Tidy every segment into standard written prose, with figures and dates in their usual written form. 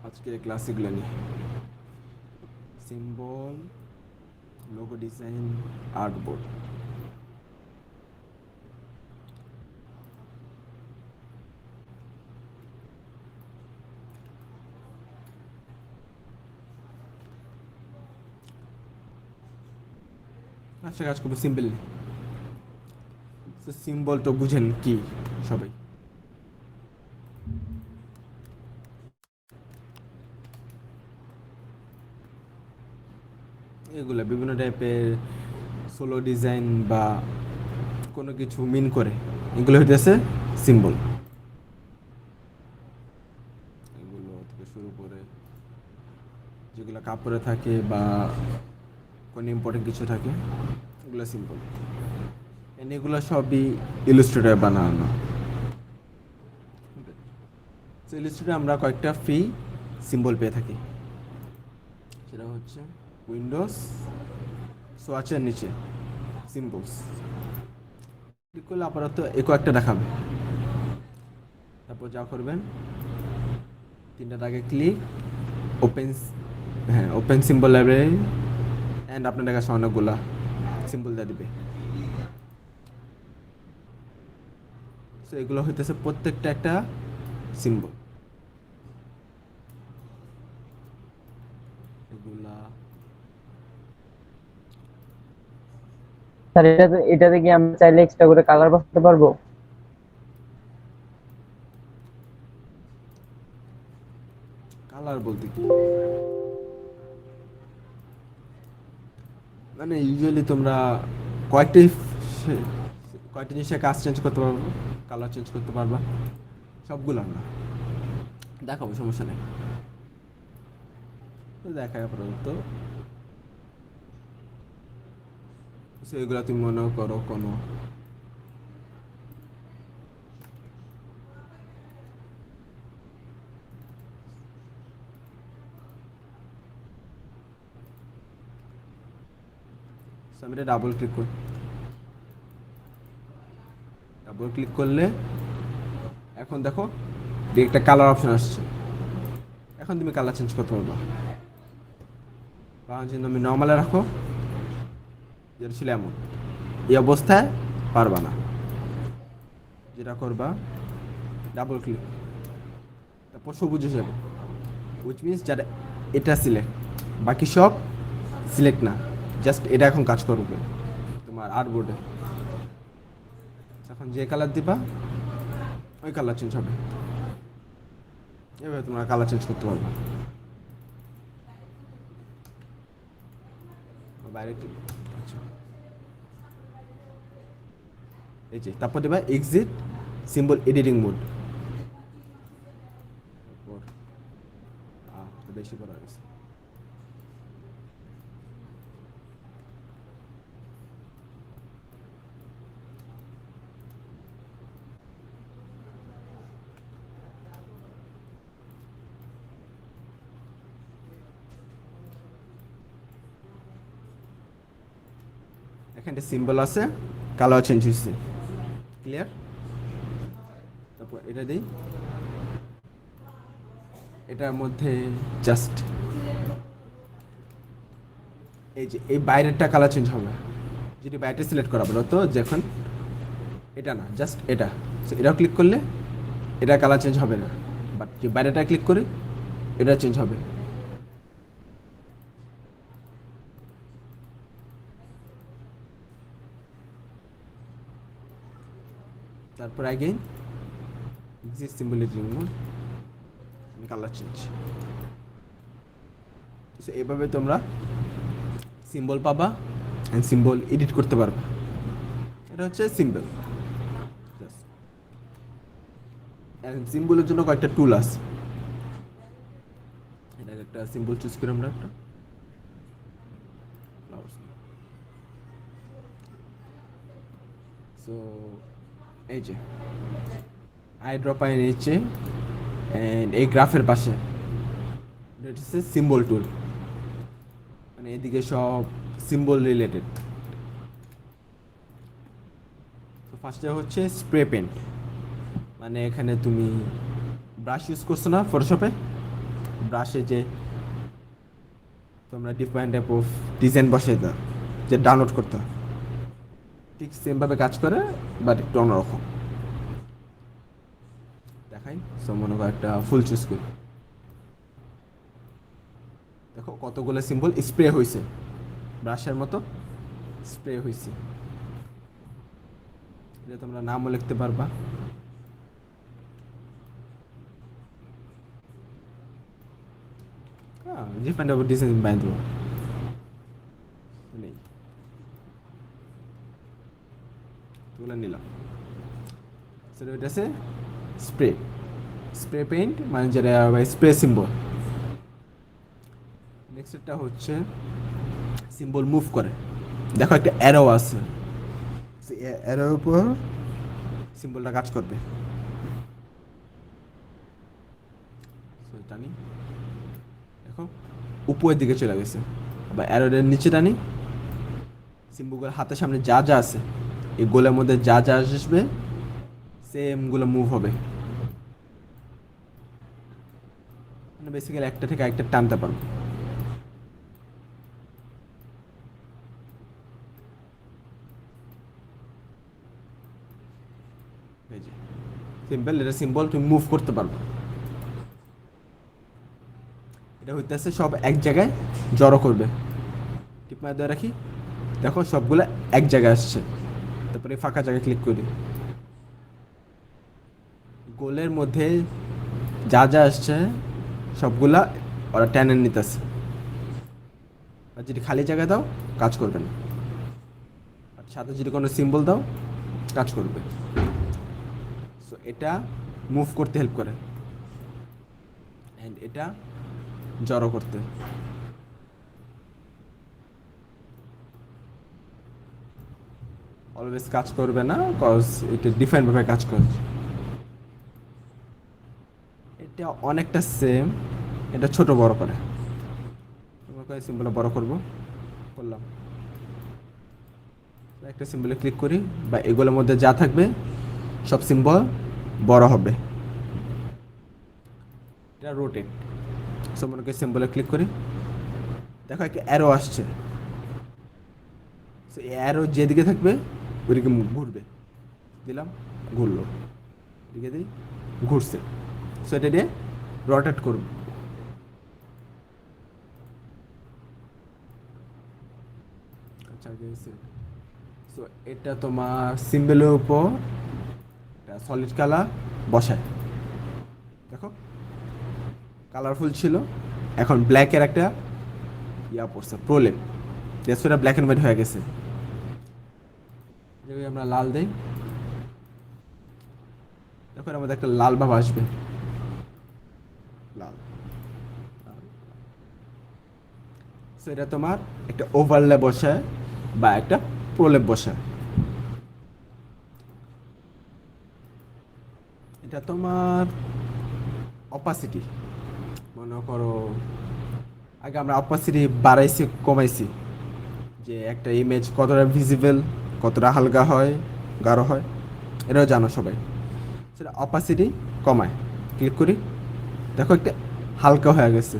আজকে ক্লাস এগুলো নিয়ে সিম্বল, লোগো ডিজাইন, আর্টবোর্ড। আচ্ছা, কাজ করবো সিম্পল। সিম্বল তো বুঝেন কি সবাই? এগুলা বিভিন্ন টাইপের সোলো ডিজাইন বা কোনো কিছু মিন করে, এগুলো হইতেছে সিম্বল। এগুলো থেকে শুরু করে যেগুলো কাপড়ে থাকে বা কোনো ইম্পর্টেন্ট কিছু থাকে, এগুলো সিম্বল। এগুলো সবই ইলাস্ট্রেটর বানানো। ইলাস্ট্রেটরে আমরা কয়েকটা ফ্রি সিম্বল পেয়ে থাকি। সেটা হচ্ছে উইন্ডোজ সোয়াচের নিচে সিম্বলস ক্লিক করলে আপাতত একো একটা দেখাবে। তারপর যা করবেন, তিনটা দাগে ক্লিক, ওপেন, হ্যাঁ ওপেন সিম্বল লাইব্রেরি, অ্যান্ড আপনার কাছে অনেকগুলা সিম্বল দিয়ে দিবে। সো এগুলো হইতেছে প্রত্যেকটা একটা সিম্বল। এগুলা স্যার এটাতে কি আমরা চাইলে এক্সট্রা করে কালার বসাতে পারবো? কালার বলতে কি, মানে ইউজুয়ালি তোমরা কয়েকটা কয়েকটা জিনিসের কাজ চেঞ্জ করতে পারবো, কালার চেঞ্জ করতে পারবা, সবগুলো না দেখাবো, সমস্যা নেই। দেখায় আপাতত। এগুলো তুমি মনে করো কোনো আমি ডাবল ক্লিক করি। ডাবল ক্লিক করলে এখন দেখো একটা কালার অপশন আসছে। এখন তুমি কালার চেঞ্জ করতে পারবা। তুমি নর্মালে রাখো, যেটা ছিল এমন, এই অবস্থায় পারবা না। যেটা করবা, ডাবল ক্লিক, তারপর সবুজ হিসাবে, উইচ মিনস যারা এটা সিলেক্ট, বাকি সব সিলেক্ট না, জাস্ট এটা এখন কাজ করবে তোমার আর্টবোর্ডে। এখন যে কালার দিবা ওই কালার চেঞ্জ হবে। এভাবে তোমরা কালার চেঞ্জ করতে পারবে। বাইরে আচ্ছা, এই যে তারপর দেবা এক্সিট সিম্বল এডিটিং মোড। বেশি করা হয়েছে। এখানে সিম্বল আছে, কালার চেঞ্জ হয়েছে, ক্লিয়ার। তারপর এটা দিই, এটার মধ্যে জাস্ট এই যে এই বাইরেরটা কালার চেঞ্জ হবে। যদি বাইরেটা সিলেক্ট করা বলো তো, যখন এটা না, জাস্ট এটা, এটাও ক্লিক করলে এটা কালার চেঞ্জ হবে না, বাট যে বাইরেটা ক্লিক করে এটা চেঞ্জ হবে। তারপর again exit symbol editing mode, colour change. এইভাবে তোমরা সিম্বল পাবা অ্যান্ড সিম্বল এডিট করতে পারবা। এটা হচ্ছে সিম্বল। সিম্বলের জন্য কয়েকটা টুল আছে। এটা একটা সিম্বল চুজ করি আমরা একটা, সো এই যে আই ড্রপ আই নিচে অ্যান্ড এই গ্রাফের পাশে এটা হচ্ছে সিম্বল টুল, মানে এদিকে সব সিম্বল রিলেটেড। তো ফার্স্টে হচ্ছে স্প্রে পেন্ট, মানে এখানে তুমি ব্রাশ ইউজ করছো না ফটোশপে, ব্রাশে যে তোমরা ডিফারেন্ট টাইপ অফ ডিজাইন বসাই দাও, যে ডাউনলোড করতে হয়, ঠিক সেমভাবে কাজ করে, বাট একটু অন্যরকম দেখাই। সো মনে করো একটা ফুল চুজ করি, দেখো কতগুলো সিম্বল স্প্রে হয়েছে, ব্রাশের মতো স্প্রে হয়েছে। এটা তোমরা নামও লিখতে পারবা। হ্যাঁ, ডিফারেন্ট টাইপ অফ ডিজাইন বানিয়ে দেবো, নেই এগুলো নিলাম। সেটা হইতেছে স্প্রে, স্প্রে পেইন্ট মানে যেটা স্প্রে সিম্বল। নেক্সটটা হচ্ছে সিম্বল মুভ করে, দেখো একটা অ্যারো আছে, অ্যারোর উপর সিম্বলটা কাজ করবে। টানি, দেখো উপরের দিকে চলে গেছে। আবার অ্যারোর নিচে টানি, সিম্বলগুলোর হাতের সামনে যা যা আছে, এই গোলের মধ্যে যা যা আসবে সেম গুলো মুভ হবে। মানে বেসিক্যালি একটা থেকে একটা টানতে পারবো। এই যে সিম্পল, এটা সিম্বল তুমি মুভ করতে পারবে। এটা হইতেছে সব এক জায়গায় জড়ো করবে, টিপ মার দিয়ে রাখি, দেখো সবগুলো এক জায়গায় আসছে। তারপরে ফাঁকা জায়গায় ক্লিক করি, গোলের মধ্যে যা যা আসছে সবগুলা ওরা টেনে নিতেছে। আর যদি খালি জায়গা দাও কাজ করবে না, আর সাথে যদি কোনো সিম্বল দাও কাজ করবে। সো এটা মুভ করতে হেল্প করে, অ্যান্ড এটা জড়ো করতে। অলওয়েজ কাজ করবে না, কজ এটা ডিফারেন্টভাবে কাজ করে। এটা অনেকটা সেম, এটা ছোট বড় করে। সিম্বলটা বড় করব, করলাম, একটা সিম্বলে ক্লিক করি, বা এগুলোর মধ্যে যা থাকবে সব সিম্বল বড় হবে। এটা রোটেট, সো মনে করি সিম্বলে ক্লিক করি, দেখো একটা অ্যারো আসছে, সো এই অ্যারো যেদিকে থাকবে ওইদিকে ঘুরবে। দিলাম, ঘুরলো, এদিকে দিই, ঘুরছে। সো এটা দিয়ে রোটেট করব। আচ্ছা, সো এটা তোমার সিম্বলের উপর সলিড কালার বসায়, দেখো কালারফুল ছিল, এখন ব্ল্যাকের একটা ইয়া পড়ছে প্রলেপ, এটা ব্ল্যাক অ্যান্ড হোয়াইট হয়ে গেছে। যদি আমরা লাল দেই, দেখো এর মধ্যে একটা লাল ভাব আসবে, লাল। সো এটা তোমার একটা ওভারলে বসায় বা একটা প্রলেপ বসায়। এটা তোমার অপাসিটি, মনে করো আগে আমরা অপাসিটি বাড়াইছি কমাইছি, যে একটা ইমেজ কতটা ভিজিবল, কতটা হালকা হয়, গাঢ় হয়, এটাও জানো সবাই। সেটা অপাসিটি কমায়, ক্লিক করি, দেখো একটা হালকা হয়ে গেছে,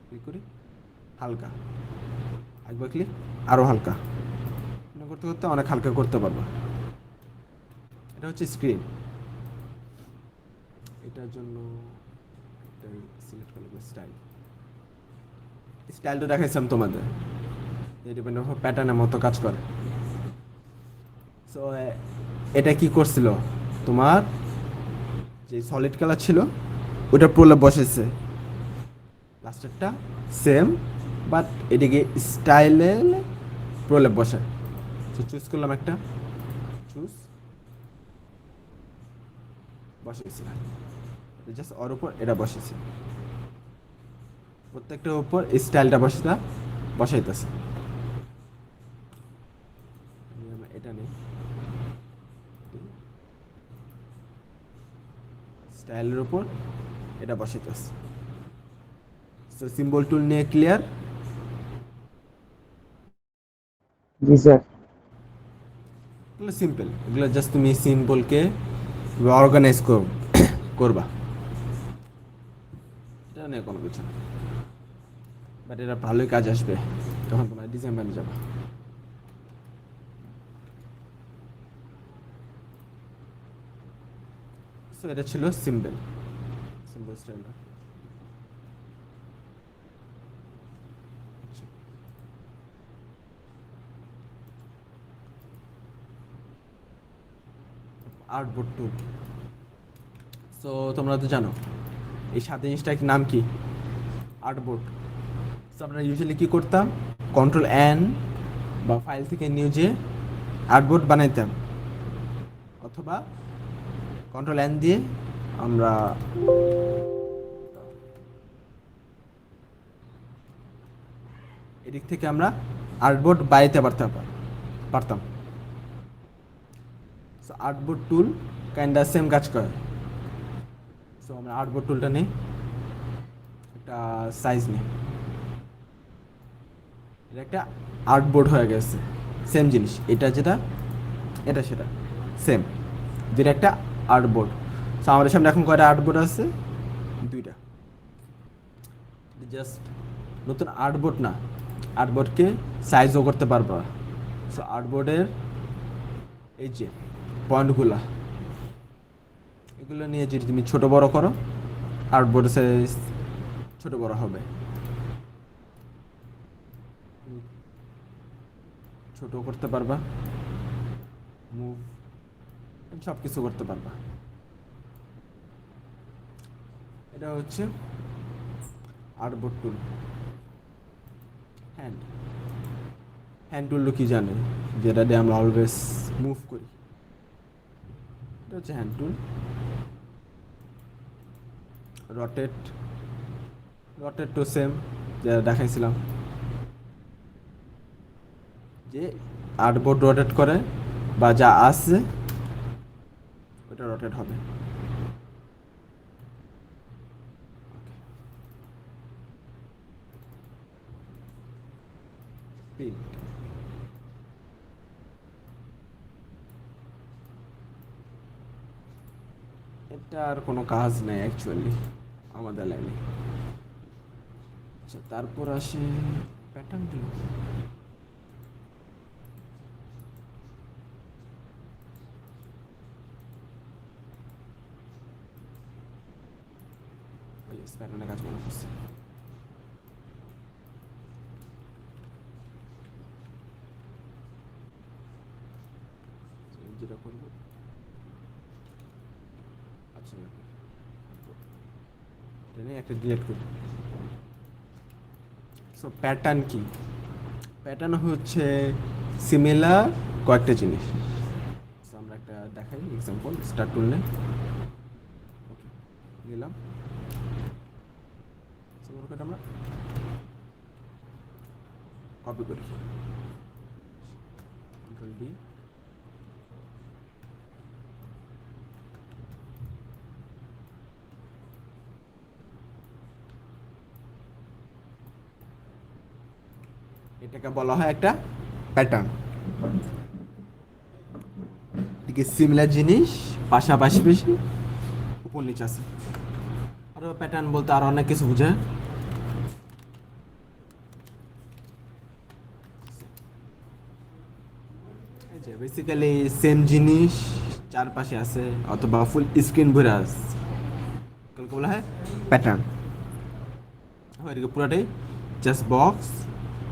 ক্লিক করি, হালকা, একবার ক্লিক, আরও হালকা, করতে করতে অনেক হালকা করতে পারবা। এটা হচ্ছে স্ক্রিন। এটার জন্য সিলেক্ট করবো স্টাইল, স্টাইলটা দেখাইছিলাম তোমাদের, ডিপেন্ড অফ প্যাটার্নের মতো কাজ করে। সো এটা কি করছিল, তোমার যে সলিড কালার ছিল ওটা প্রলেপ বসেছে, লাস্টেরটা সেম, বাট এদিকে স্টাইলে প্রলেপ বসায়। তো চুজ করলাম একটা, চুজ বসেছি, জাস্ট ওর উপর এটা বসেছি, প্রত্যেকটার উপর স্টাইলটা বসাইতেছে। এটা নেই, স্টাইলের উপর এটা বসাইতেছে। সো সিম্বল টুল নিয়ে ক্লিয়ার? জি স্যার। এগুলো সিম্পল, এগুলো জাস্ট তুমি সিম্বলকে অর্গানাইজ করবা। এটা নিয়ে কোনো কিছু না, বাট এটা ভালোই কাজ আসবে যখন তোমরা ডিজাইন বানিয়ে যাবে। সো এটা ছিল সিম্বল স্টাইলটা। আর্টবোর্ড টুল। সো তোমরা তো জানো এই সাত জিনিসটার নাম কি, আর্টবোর্ড। সো আমরা ইউজুয়ালি কি করতাম, কন্ট্রোল এন বা ফাইল থেকে নিয়ে যে আর্টবোর্ড বানাইতাম, অথবা কন্ট্রোল এন দিয়ে আমরা এদিক থেকে আমরা আর্টবোর্ড বানাইতে পারতাম। সো আর্টবোর্ড টুল কাইন্ডা সেম কাজ করে। সো আমরা আর্টবোর্ড টুলটা নিই, একটা সাইজ নিই, এটা একটা আর্টবোর্ড হয়ে গেছে, সেম জিনিস, এটা যেটা এটা সেটা সেম, যেটা একটা আর্টবোর্ড। সো আমাদের সামনে এখন কয়টা আর্টবোর্ড আছে, দুইটা। জাস্ট নতুন আর্টবোর্ড না, আর্টবোর্ডকে সাইজও করতে পারবা। সো আর্টবোর্ডের এই যে পয়েন্টগুলা, এগুলো নিয়ে যদি তুমি ছোট বড় করো, আর্টবোর্ডের সাইজ ছোট বড় হবে, ছোট করতে পারবা, মুভ সব কিছু করতে পারবা। এটা হচ্ছে আর্টবোর্ড টুল। হ্যান্ড টুল কি জানে, যেটা দিয়ে আমরা অলওয়েজ মুভ করি, এটা হচ্ছে hand tool. Rotate to same, যেটা দেখাইছিলাম, যে আর্টবোর্ড রোটেট করে বা যা আছে ওটা রোটেট হবে। এটা আর কোনো কাজ নেই অ্যাকচুয়ালি আমাদের লাইনে। আচ্ছা, তারপর আসে প্যাটার্ন টুল। প্যাটার্নের কাজ মনে করছে। যেটা করবো, আচ্ছা একটা ডিলিট করি। সো প্যাটার্ন কি, প্যাটার্ন হচ্ছে সিমিলার কয়েকটা জিনিস। সো আমরা একটা দেখাই এক্সাম্পল, স্টার্ট টুল নেই, নিলাম। আমরা কপি করি, কন্ট্রোল ডি, এটাকে বলা হয় একটা প্যাটার্ন। এদিকে সিমিলার জিনিস পাশাপাশি বেশি উপর নিচে আছে। আরো প্যাটার্ন বলতে আরো অনেক কিছু বোঝায়। বেসিক্যালি সেম জিনিস চারপাশে আছে অথবা ফুল স্ক্রিন ভরে আছে, কালকে বলা হয় প্যাটার্ন। এদিকে পুরাটাই জাস্ট বক্স,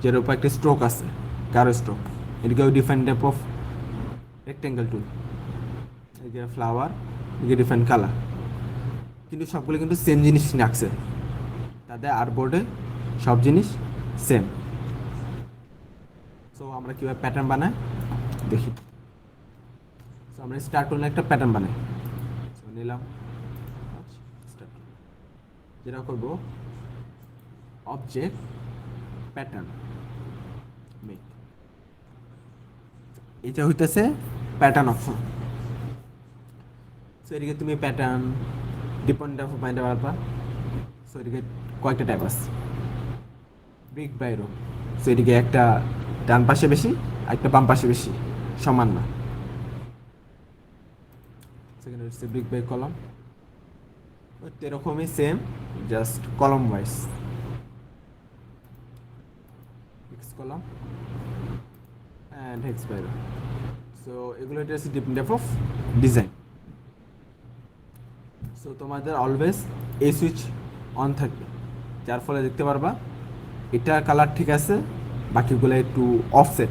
যের উপর একটা স্ট্রোক আছে, কারো স্ট্রোক। এদিকে ডিফারেন্ট টাইপ অফ রেক্টেঙ্গেল টুল, এদিকে ফ্লাওয়ার, এদিকে ডিফারেন্ট কালার, কিন্তু সবগুলো কিন্তু সেম জিনিস রাখছে, তাদের আর্টবোর্ডে সব জিনিস সেম। সো আমরা কীভাবে প্যাটার্ন বানাই দেখি। সো আমরা স্টার্ট করলে একটা প্যাটার্ন বানাই, সো নিলাম, যেটা করবো অবজেক্ট প্যাটার্ন মেক, এটা হইতেছে প্যাটার্ন অপশন। সো এদিকে তুমি প্যাটার্ন ডিপেন্ড অফ মাইন্ডে পারবা। সো এদিকে কয়েকটা টাইপ আছে, ব্রিক বাই রো। সো এদিকে একটা ডান পাশে বেশি, একটা বাম পাশে বেশি, সমান না। সেকেন্ড হচ্ছে ব্রিক বাই কলাম, এরকমই same, just column wise hex column and hex by row. So এগুলো এটা হচ্ছে different type of design. So তোমাদের অলওয়েজ এই সুইচ অন থাকবে, যার ফলে দেখতে পারবা এটা কালার ঠিক আছে, বাকিগুলো একটু অফসেট,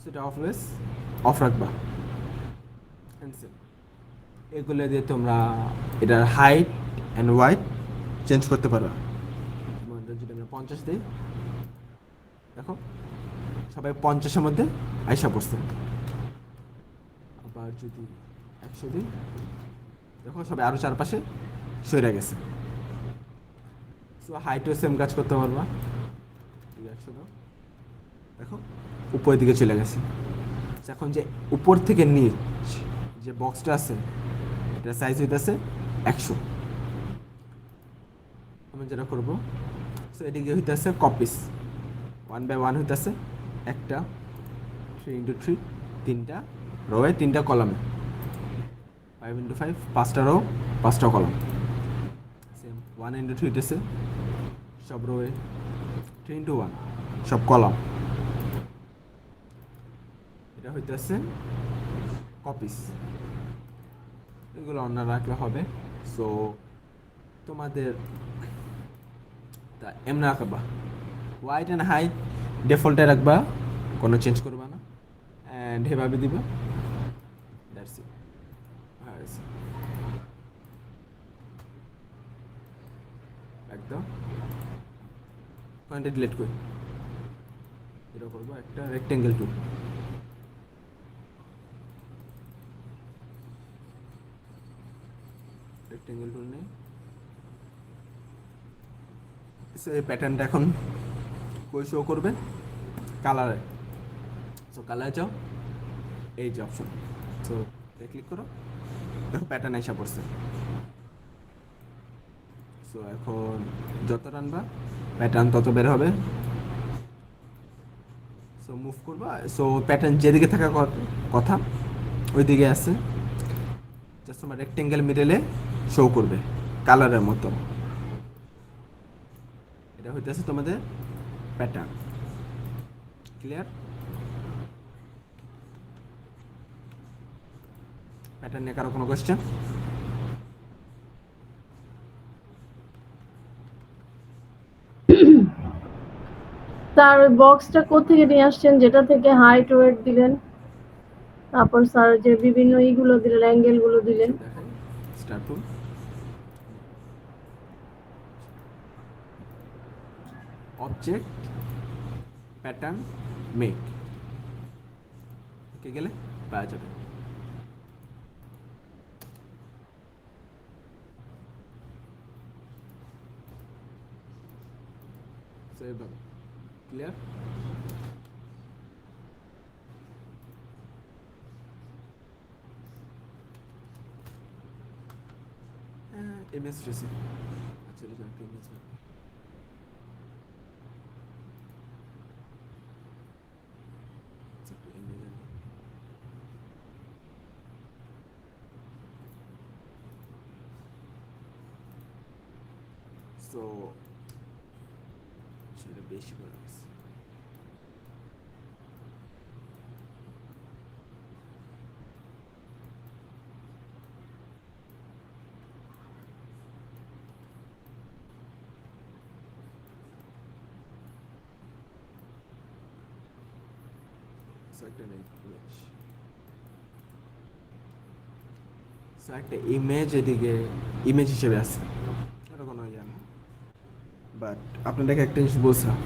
সেটা অলওয়েজ অফ রাখবা। এগুলো দিয়ে তোমরা এটার হাইট অ্যান্ড ওয়াইড চেঞ্জ করতে পারবা। যদি আমরা 50 দিই, দেখো সবাই 50-এর মধ্যে আইসা পড়ছে। আবার যদি 100 দিই, দেখো সবাই আরও চারপাশে সরে গেছে। সো হাইটও সেম কাজ করতে পারবা। 100 দাও, দেখো উপরের দিকে চলে গেছে। এখন যে উপর থেকে নিচ যে বক্সটা আছে, এটা সাইজ হইতেছে 100। আমি যেটা করবো, সো এদিকে হইতেছে কপিস 1 বাই 1 হইতেছে একটা 3 ইন্টু 3, 3টা রোয়ে 3টা কলামে, 5 ইন্টু 5 5টা রো 5টা কলাম। সেম 1 ইন্টু 3 হইতেছে সব রোয়ে, 3 ইন্টু 1 সব কলাম। এটা হইতেছে কপিস, এগুলো অন্য রাখলে হবে। সো তোমাদের তা এমনি রাখবা, হোয়াইট অ্যান্ড হাইট ডিফল্টে রাখবা, কোনো চেঞ্জ করবা না, অ্যান্ড এভাবে দিবা। That's it. একদম পয়েন্টে ডিলিট করি, এটা করবো একটা রেক্টেঙ্গেল টুল। রেক্টেঙ্গেল টুল নেই। সো এই প্যাটার্নটা এখন কই শো করবে? কালারে। সো কালারে যাও, এই যে অপশন, সো ক্লিক করো, দেখো প্যাটার্ন এসে পড়ছে। সো এখন যত টানবা প্যাটার্ন তত বের হবে। সো মুভ করবা, সো প্যাটার্ন যেদিকে থাকার কথা ওই দিকে আছে, জাস্ট তোমার রেক্টেঙ্গেল মিডলে শো করবে কালারের মতো। এটা হইতেছে তোমাদের প্যাটার্ন। ক্লিয়ার? প্যাটার্ন নিয়ে কারো কোনো কোয়েশ্চেন? স্যার ওই বক্সটা কোত্থেকে নিয়ে আসছেন যেটা থেকে হাইট ওয়েট দিলেন, তারপর স্যার যে বিভিন্ন ইগুলো দিলেন, অ্যাঙ্গেল গুলো দিলেন? দেখাই স্টার্ট টুল, অবজেক্ট, প্যাটার্ন, মেক, ওকে গেলে পাওয়া যাবে। ক্লিয়ার? ইমেজ ট্রেসিং, অ্যাকচুয়ালি একটা ইমেজ সো সেটা বেশি করে গেছে। একটা ইমেজ এদিকে ইমেজ হিসেবে আছে, এটা কোনো ইয়ে না। বাট আপনাদেরকে একটা জিনিস বলছিলাম,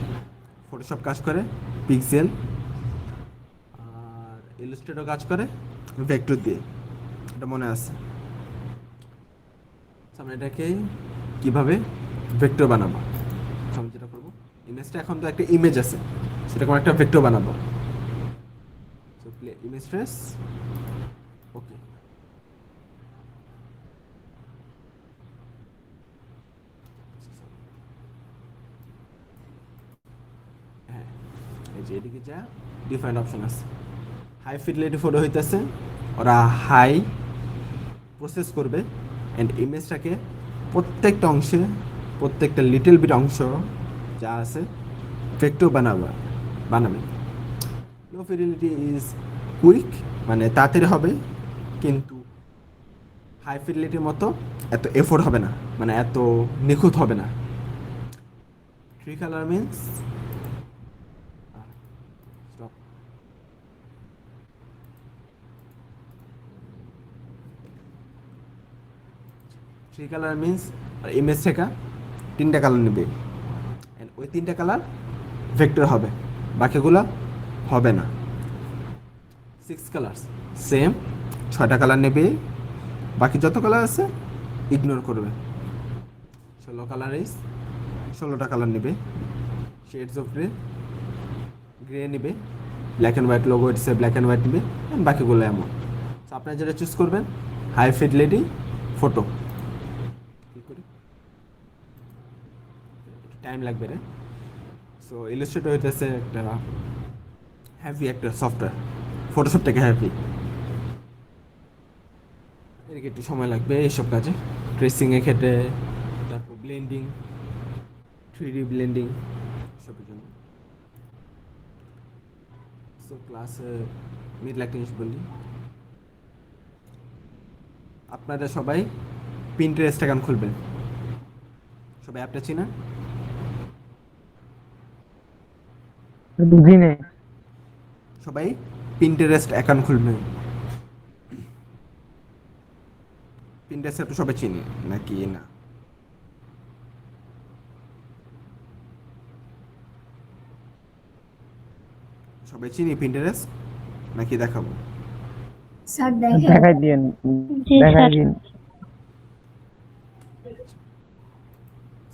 ফটোশপ কাজ করে পিক্সেল, আর ইলাস্ট্রেটর কাজ করে ভেক্টর দিয়ে, এটা মনে আছে। আমরা এটাকে কীভাবে ভেক্টর বানাবো, আমি যেটা করবো, ইমেজটা এখন তো একটা ইমেজ আছে, সেটা কোনো একটা ভেক্টর বানাবো। সো প্লে ইমেজ ট্রেস, ওকে। হ্যাঁ, এই যে এদিকে যা ডিফারেন্ট অপশন আছে। হাই ফিডেলিটি ফটো হইতেছে, ওরা হাই প্রসেস করবে অ্যান্ড ইমেজটাকে প্রত্যেকটা অংশে, প্রত্যেকটা লিটল বিট অংশ যা আছে ভেক্টর বানাবে। লো ফিডিলিটি ইজ কুইক, মানে তাড়াতাড়ি হবে, কিন্তু হাই ফিডিলিটির মতো এত এফোর্ট হবে না, মানে এত নিখুঁত হবে না। Three colour means three colour means image থেকে তিনটা কালার নেবে, and ওই তিনটা কালার ভেক্টর হবে, বাকিগুলো হবে না। সিক্স কালার্স সেম, ছয়টা কালার নেবে, বাকি যত কালার আছে ইগনোর করবে। 16 কালার ইজ 16টা কালার নেবে। শেডস অফ গ্রে, গ্রে নেবে, black and white logo itself black and white নেবে, অ্যান্ড বাকিগুলো এমন। তো আপনারা যেটা চুজ করবেন হাই ফিডলিটি ফটো। টাইম লাগবে রে। সো ইলাস্ট্রেটর হইতেছে একটা হ্যাভি একটা সফটওয়্যার, ফটোশপ থেকে হ্যাভি, এদিকে একটু সময় লাগবে এইসব কাজে, ট্রেসিংয়ের ক্ষেত্রে, তারপর ব্লেন্ডিং, 3D ব্লেন্ডিং সবের জন্য। সো ক্লাসে মিডল একটা জিনিস বলি, আপনারা সবাই পিন্টারেস্ট অ্যাকাউন্ট খুলবেন। সবাই অ্যাপটা চিনেন? বুঝি নাই। সবাই পিন্টারেস্ট অ্যাকাউন্ট খুলবেন। পিন্টারেস্ট তো সবাই চিনি নাকি না? সবাই চিনি পিন্টারেস্ট নাকি দেখাবো? স্যার দেখেন। দেখাই দিন, জি দেখাই স্যার। দিন।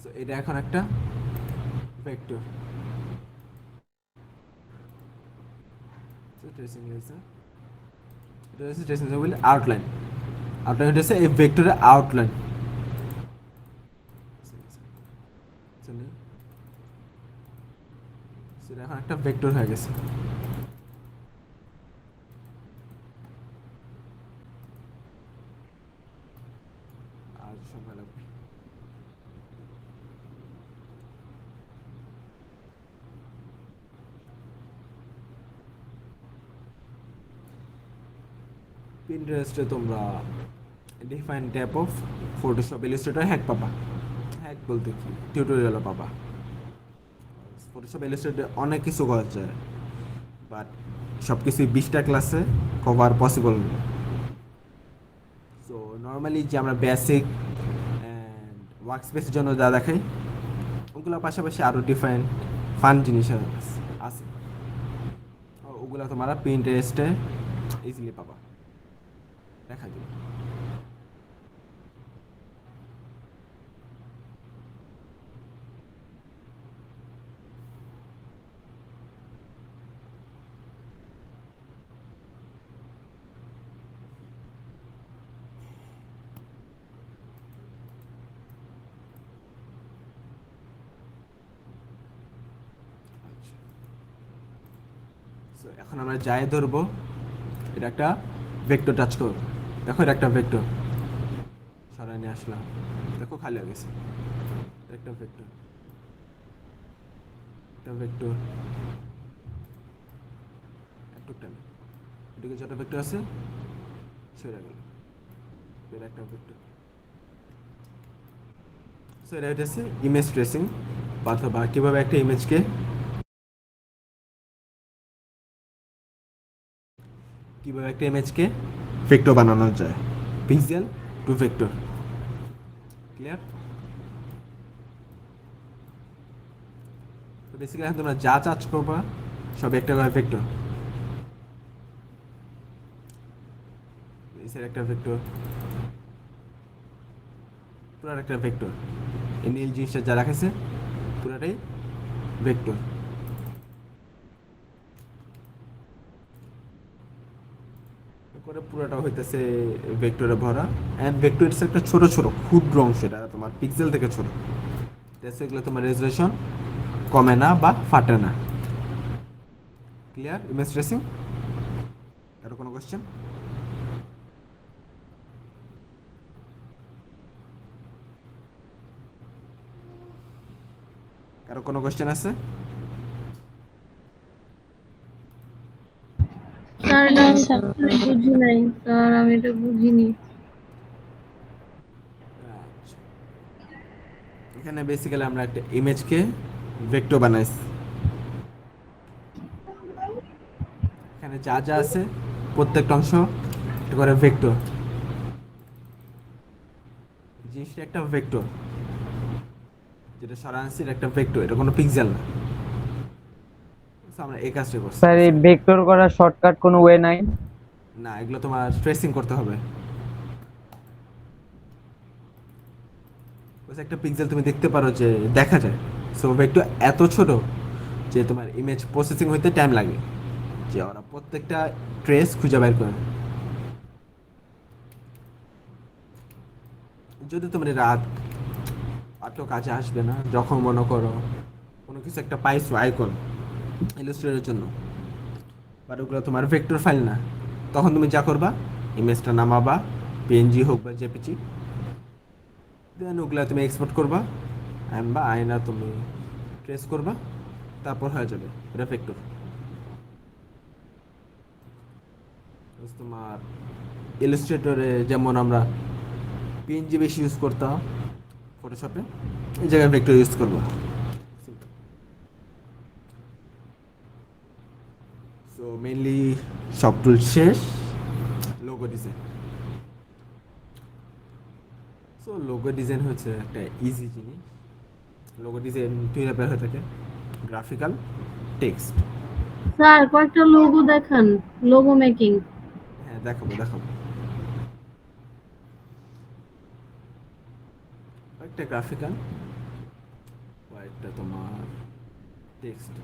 সো এটা এখন একটা ভেক্টর। সো ট্রেসিং লেসার, এটা হচ্ছে ট্রেসিং লেসার বলে আউটলাইন। আউটলাইন হচ্ছে এই ভেক্টরের আউটলাইন। সেটা এখন একটা ভেক্টর হয়ে গেছে। আর সময় লাগবে। পিন্টারেস্টে তোমরা define type of Photoshop Illustrator hack পাবা। হ্যাক বলতে কি, টিউটোরিয়ালও পাবা। ফটোশপ ইলাস্ট্রেটর অনেক কিছু করা যায়, বাট সব কিছুই 20টা ক্লাসে কভার পসিবল না। সো নর্মালি যে আমরা বেসিক অ্যান্ড ওয়ার্ক স্পেসের জন্য যা দেখাই, ওগুলোর পাশাপাশি আরও ডিফারেন্ট ফান জিনিস আছে, ওগুলো তোমরা পিন্টারেস্টে ইজিলি পাবা, দেখা যাবে। সো এখন আমরা যাই ধরবো, এটা একটা ভেক্টর টাচ করব। দেখো এটা একটা ভেক্টর, সরাই নিয়ে আসলাম, দেখো খালি হয়ে গেছে। একটা ভেক্টর, একটা ভেক্টর, একটু টানে, এদিকে যত ভেক্টর আছে সরে গেল, এটা একটা ভেক্টর। সো এটা হচ্ছে ইমেজ ট্রেসিং, অথবা কীভাবে একটা ইমেজকে ভেক্টর বানানো যায়, পিক্সেল টু ভেক্টর। ক্লিয়ার? তো বেসিক্যালি তোমরা যা চার্জ করবা সব একটা করে ভেক্টর। একটা ভেক্টর, পুরো একটা ভেক্টর। এই নীল জিনিসটা যা রাখেছে পুরাটাই ভেক্টর। করে পুরোটা হইতেছে ভেক্টরে ভরা, এন্ড ভেক্টর ইটস একটা ছোট ছোট ক্ষুদ্র অংশ, এটা তোমার পিক্সেল থেকে ছোট, এগুলো তোমার রেজুলেশন কমে না বা ফাটে না। Clear image tracing? আর কোনো কোশ্চেন? কারো কোনো কোশ্চেন আছে? স্যার এটা আমি কখনোই বুঝি নাই স্যার, আমি এটা বুঝিনি। আচ্ছা, এখানে বেসিক্যালি আমরা একটা ইমেজকে ভেক্টর বানাইছি। এখানে যা যা আছে প্রত্যেকটা অংশ একটা করে ভেক্টর। জিনিসটা একটা ভেক্টর, যেটা সারাংশের একটা ভেক্টর, এটা কোনো পিক্সেল না। So, আমরা এই কাজটা করছি। স্যার এই ভেক্টর করার শর্টকাট কোনো ওয়ে নাই? না, এগুলো তোমার ট্রেসিং করতে হবে। Bas একটা পিক্সেল তুমি দেখতে পারো যে দেখা যায়, সো ভেক্টর এত ছোট যে তোমার ইমেজ প্রসেসিং হইতে টাইম লাগে, যে ওরা প্রত্যেকটা ট্রেস খুঁজে বের করে। যদি তোমার রাত এত কাজে আসবে না, যখন মনে করো কোনো কিছু একটা পাইছো আইকন ইলাস্ট্রেটরের জন্য, বাট ওগুলো তোমার ভেক্টর ফাইল না, তখন তুমি যা করবা, ইমেজটা নামাবা, পিএনজি হোক বা জেপিজি, দেন ওগুলা তুমি এক্সপোর্ট করবা, বা আয়না তুমি ট্রেস করবা, তারপর হয়ে যাবে এটা ভেক্টর। তোমার ইলাস্ট্রেটরে যেমন আমরা পিএনজি বেশি ইউজ করতাম, ফটোশপে এই জায়গায় ভেক্টর ইউজ করবো। সো মেইনলি সব টুল শেষ, logo design. So logo design হচ্ছে একটা ইজি জিনিস। লোগো ডিজাইন দুই টাইপের হয়ে থাকে, গ্রাফিক্যাল, টেক্সট। স্যার কয়েকটা লোগো দেখান, লোগো মেকিং। হ্যাঁ, দেখাবো দেখাবো। একটা গ্রাফিক্যাল, কয়েকটা তোমার টেক্সট।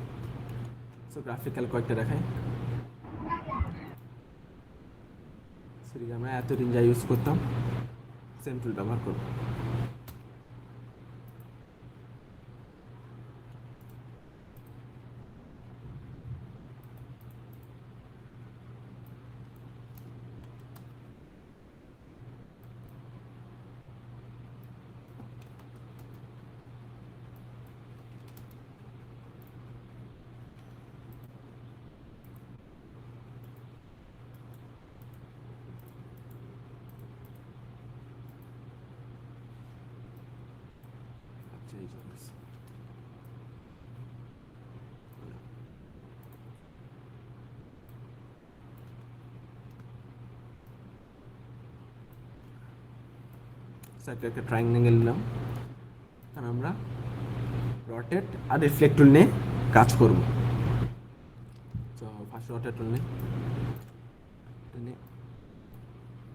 সো গ্রাফিক্যাল কয়েকটা দেখাই। সেদিকে আমরা এতদিন যা ইউজ করতাম সেম টুল ব্যবহার করবো। আচ্ছা, এই জন্য একটা ট্রায়াঙ্গেল নিলাম, আর আমরা রটেট আর রিফ্লেক্ট টুল নিয়ে কাজ করব। তো ফার্স্ট রটেট টুল নিয়ে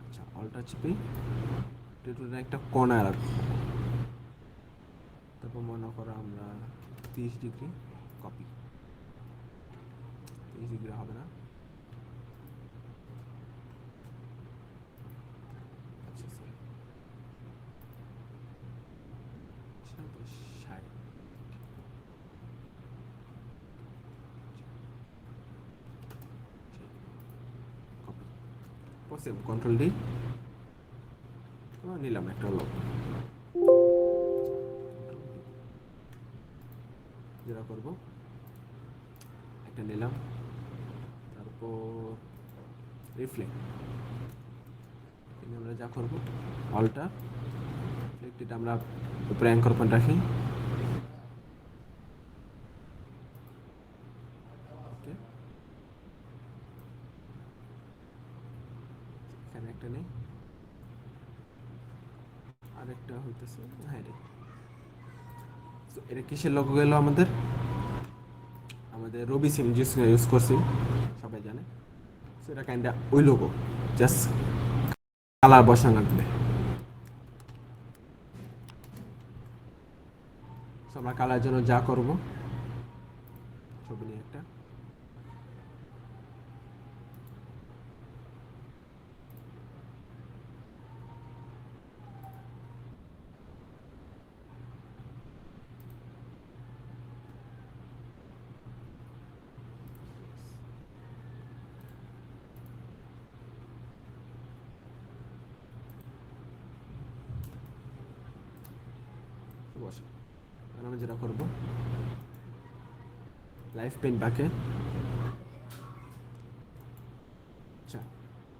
আচ্ছা অলটা চিপে টুলটা একটা কর্নার রাখবো। তারপর মনে করো আমরা 30 ডিগ্রি কপি, 30 ডিগ্রি হবে না, আচ্ছা স্যার, আচ্ছা তো 60, কপি, সেভ কন্ট্রোল ডি, নিলাম একটা লোক, যেটা করবো একটা নিলাম, তারপর রিফ্লেক্ট, আমরা যা করবো অলটা রিফ্লেক্ট আমরা উপরে অ্যাঙ্কর পয়েন্ট রাখি, ওকে, এখানে একটা নেই, আরেকটা হইতেছে, হ্যাঁ রে, এটা কিসের লোগো গেল আমাদের, আমাদের রবি সিম ইউজ করছি সবাই জানে, সো এটা কাইন্ডা ওই লোগো, জাস্ট কালার বসানো লাগবে। সো আমরা কালার জন্য যা করব, ছবি নিয়ে একটা বসে, আমরা যেটা করব লাইফ পেন বাকে আচ্ছা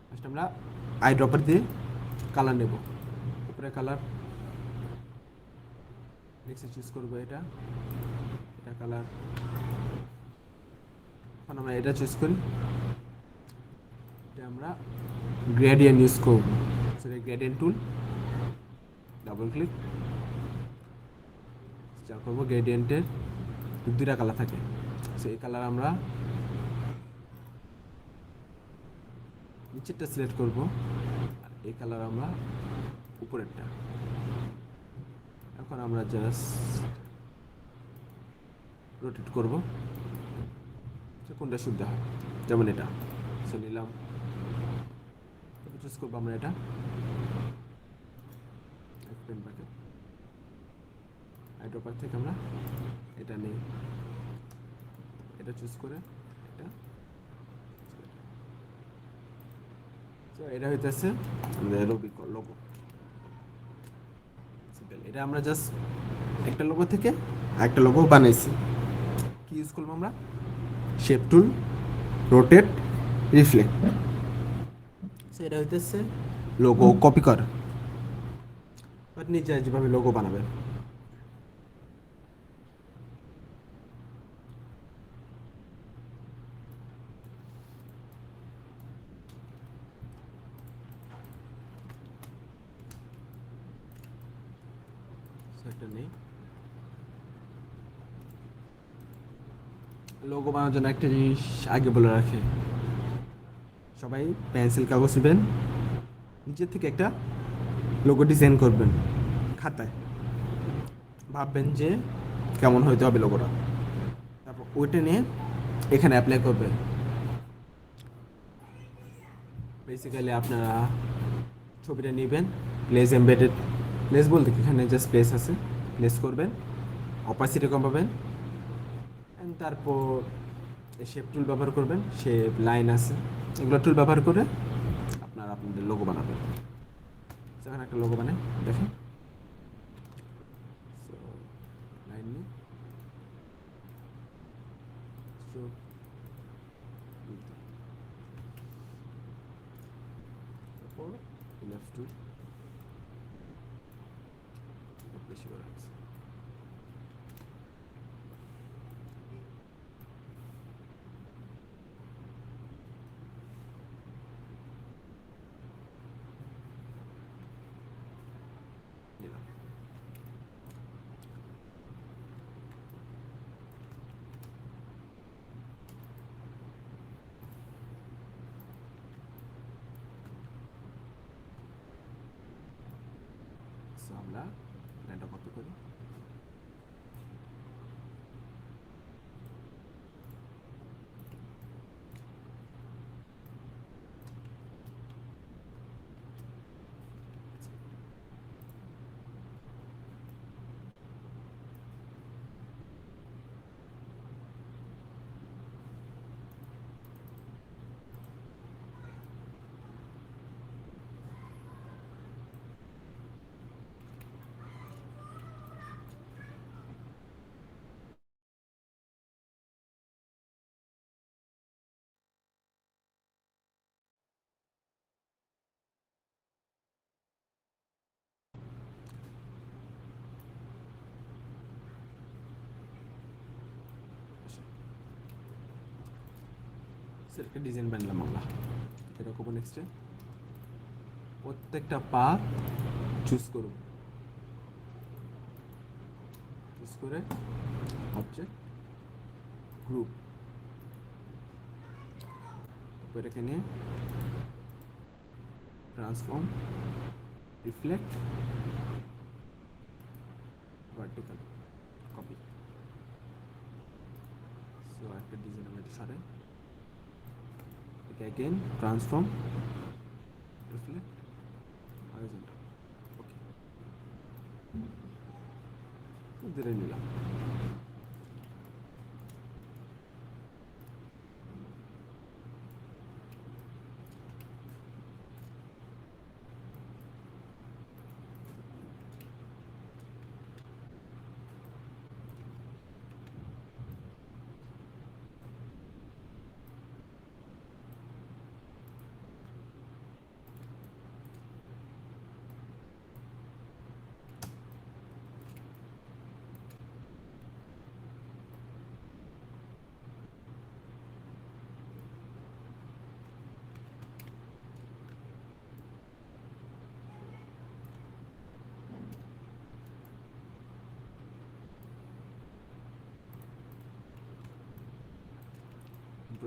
ফার্স্ট আমরা আই ড্রপার দিয়ে কালার নেব উপরে কালার নেক্সট চুজ করব এটা কালার এখন আমরা এটা চুজ করি এটা আমরা গ্রেডিয়েন্ট ইউজ করব সেটা গ্রেডিয়েন্ট টুল ডাবল ক্লিক যা করবো গ্রেডিয়েন্টের দুইটা কালার থাকে সেই কালার আমরা নিচেরটা সিলেক্ট করব আর এই কালার আমরা উপরেরটা এখন আমরা জাস্ট রোটেট করব কোনটা সুবিধা হয় যেমন এটা সে নিলাম চুজ করবো আমরা এটা পেন প্যাকেট আইড্রপার থেকে আমরা এটা নেই এটা চুজ করে এটা তো এটা হইতেছে আমাদের রবি লোগো সিম্পল এটা আমরা জাস্ট একটা লোগো থেকে আরেকটা লোগো বানাইছি কি ইউজ করব আমরা শেপ টুল রোটেট রিফ্লেক্ট সো এটা হইতেছে লোগো কপি করা বাট নিজে যেভাবে লোগো বানাবেন সেটা নেই লোগো বানানোর জন্য একটা জিনিস আগে বলে রাখে সবাই পেন্সিল কাগজ নেবেন নিচের থেকে একটা লোগো ডিজাইন করবেন খাতায় ভাববেন যে কেমন হইতে হবে লোগোটা তারপর ওইটা নিয়ে এখানে অ্যাপ্লাই করবেন বেসিক্যালি আপনারা ছবিটা নেবেন প্লেস এমবেডেড প্লেস বলতে কি এখানে জাস্ট প্লেস আছে প্লেস করবেন অপাসিটি কম পাবেন অ্যান্ড তারপর শেপ টুল ব্যবহার করবেন শেপ লাইন আছে এগুলো টুল ব্যবহার করে আপনারা আপনাদের লোগো বানাবেন সেখানে একটা লোগো বানায় দেখেন লাইন নিয়ে তারপর লেফট টুল বেশি করে আছে দিলাম সো আমরা লাইনটা কপি করি একটা ডিজাইন বানালাম আমরা এটা করবো নেক্সটে প্রত্যেকটা পাথ চুজ করব চুজ করে অবজেক্ট গ্রুপ তারপর এটাকে নিয়ে transform reflect vertical copy so একটা ডিজাইন আমরা এটা সারাই again transform reflect horizontal okay ধরে নিলাম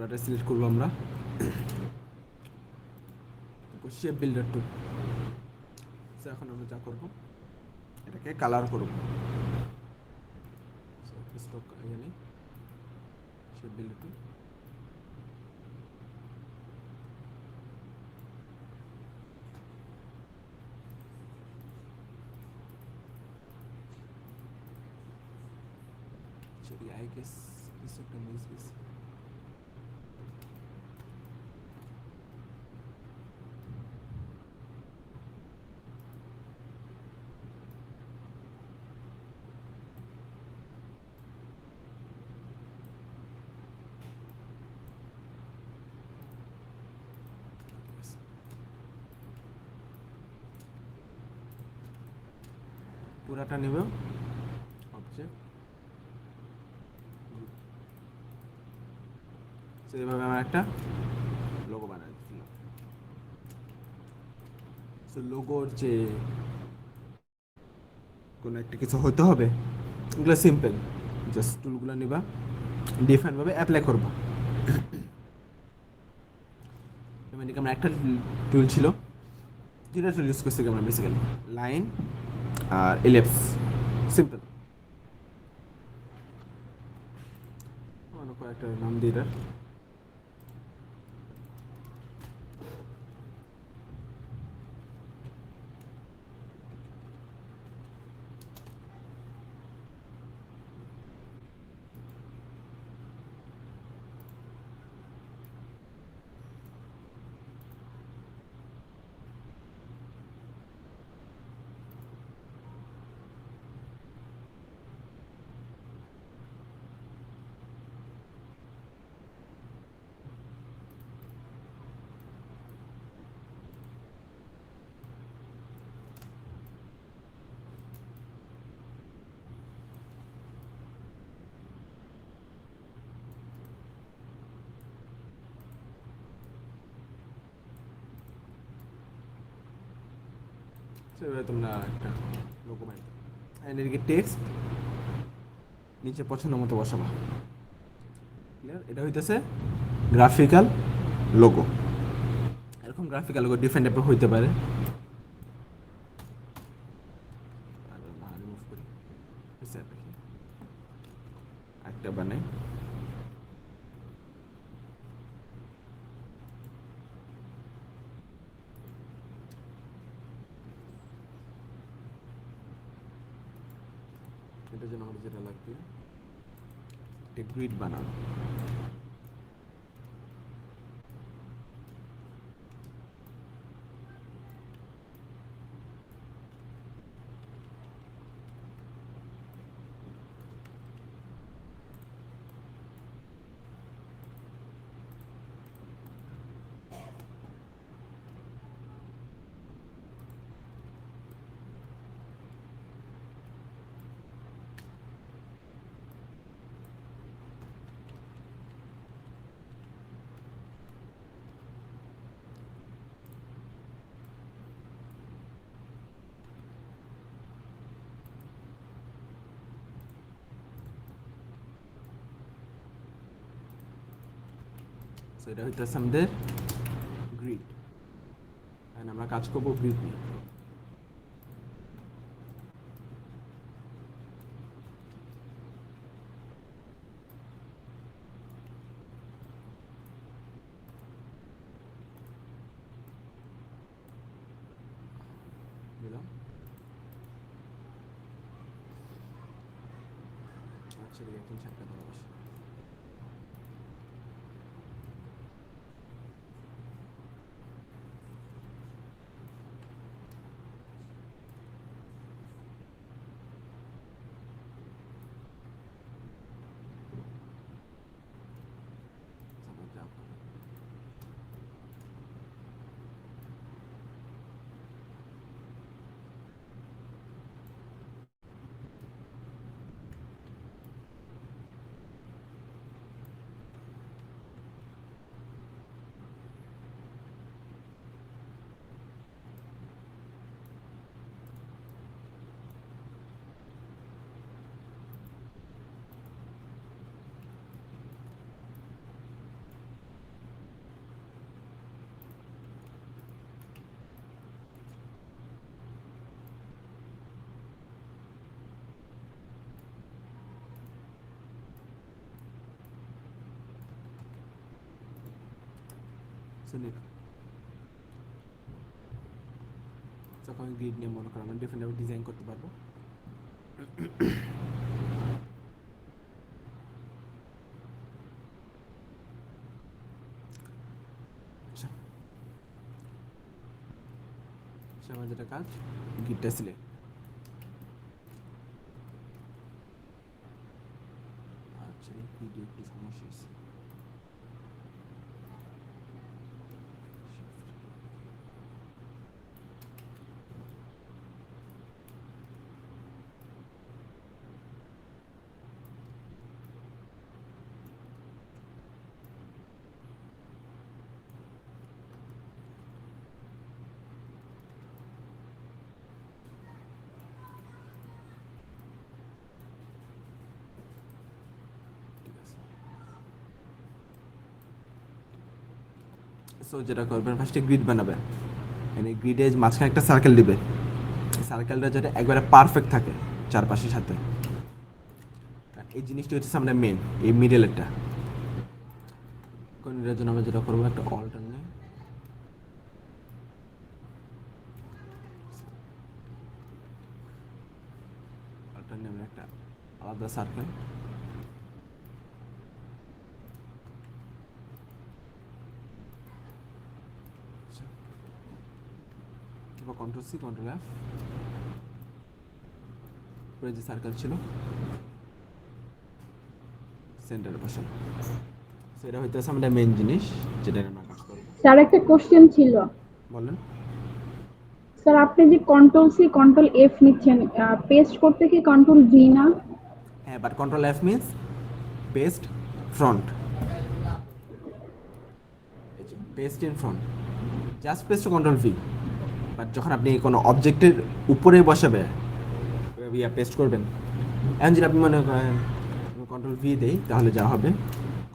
পুরোটা সিলেক্ট করবো আমরা। Shape builder tool. এখন আমরা যা করবো এটাকে কালার করবো। স্টক এখানে shape builder tool. I guess this is this. পুরাটা নেব অবজেক্ট। তো এইভাবে আমরা একটা লোগো বানাই দিলাম। সো লোগোর যে কোনো একটা কিছু হতে হবে, এগুলো সিম্পল। জাস্ট টুলগুলো নিবা, ডিফাইন ভাবে অ্যাপ্লাই করবা। মানে আমরা একটা টুল ছিল, যেটা টুল ইউজ করছি আমরা বেসিক্যালি লাইন আর এলিপস, সিম্পল। কয়েকটা নাম দিই এটার। এবারে তোমরা একটা লোগো বানাই, এদিকে টেক্সট নিচে পছন্দ মতো বসাবা। ক্লিয়ার? এটা হইতেছে গ্রাফিক্যাল লোগো। এরকম গ্রাফিক্যাল লোগো ডিফারেন্ট টাইপের হইতে পারে। একটা বানাই, এটার জন্য আমাদের যেটা লাগবে একটা গ্রিড বানানো। সো এটা হইতেছে আমাদের গ্রিড, আমরা কাজ করবো গ্রিড নিয়ে। দিলাম। আচ্ছা, এখন চারটা দেওয়া বসে। যখন গ্রিড নিয়ে মনে করো আমরা ডিফারেন্ট ডিজাইন করতে পারবো। আচ্ছা, আমার যেটা কাজ গ্রিডটা সিলেক্ট, আচ্ছা গ্রিডে একটু সমস্যা আছে। সো যেটা করবেন ফার্স্টে গ্রিড বানাবেন, মানে গ্রিডে মাঝখানে একটা সার্কেল দিবে, সার্কেলটা যাতে একবারে পারফেক্ট থাকে চারপাশের সাথে। এই জিনিসটা হচ্ছে আমরা মেন এই মিডলেরটা কোন এর জন্য আমরা যেটা করবো একটা অল্টার নেই, অল্টার নেই আমরা একটা আলাদা circle, control C control F, পুরো যে সার্কেল ছিল সেন্টারে বসানো। সেটা হইতেছে আমাদের মেইন জিনিস যেটা আমরা কাজ করব। স্যার একটা কোশ্চেন ছিল। বলেন। স্যার আপনি যে কন্ট্রোল সি কন্ট্রোল এফ নিচ্ছেন, পেস্ট করতে কি কন্ট্রোল ভি না? হ্যাঁ, but control F means paste front, paste in front, just paste control V. But যখন আপনি কোনো অবজেক্টের উপরে বসাবে পেস্ট করবেন, এখন যদি আপনি মনে করেন কন্ট্রোল ভি দেই তাহলে যা হবে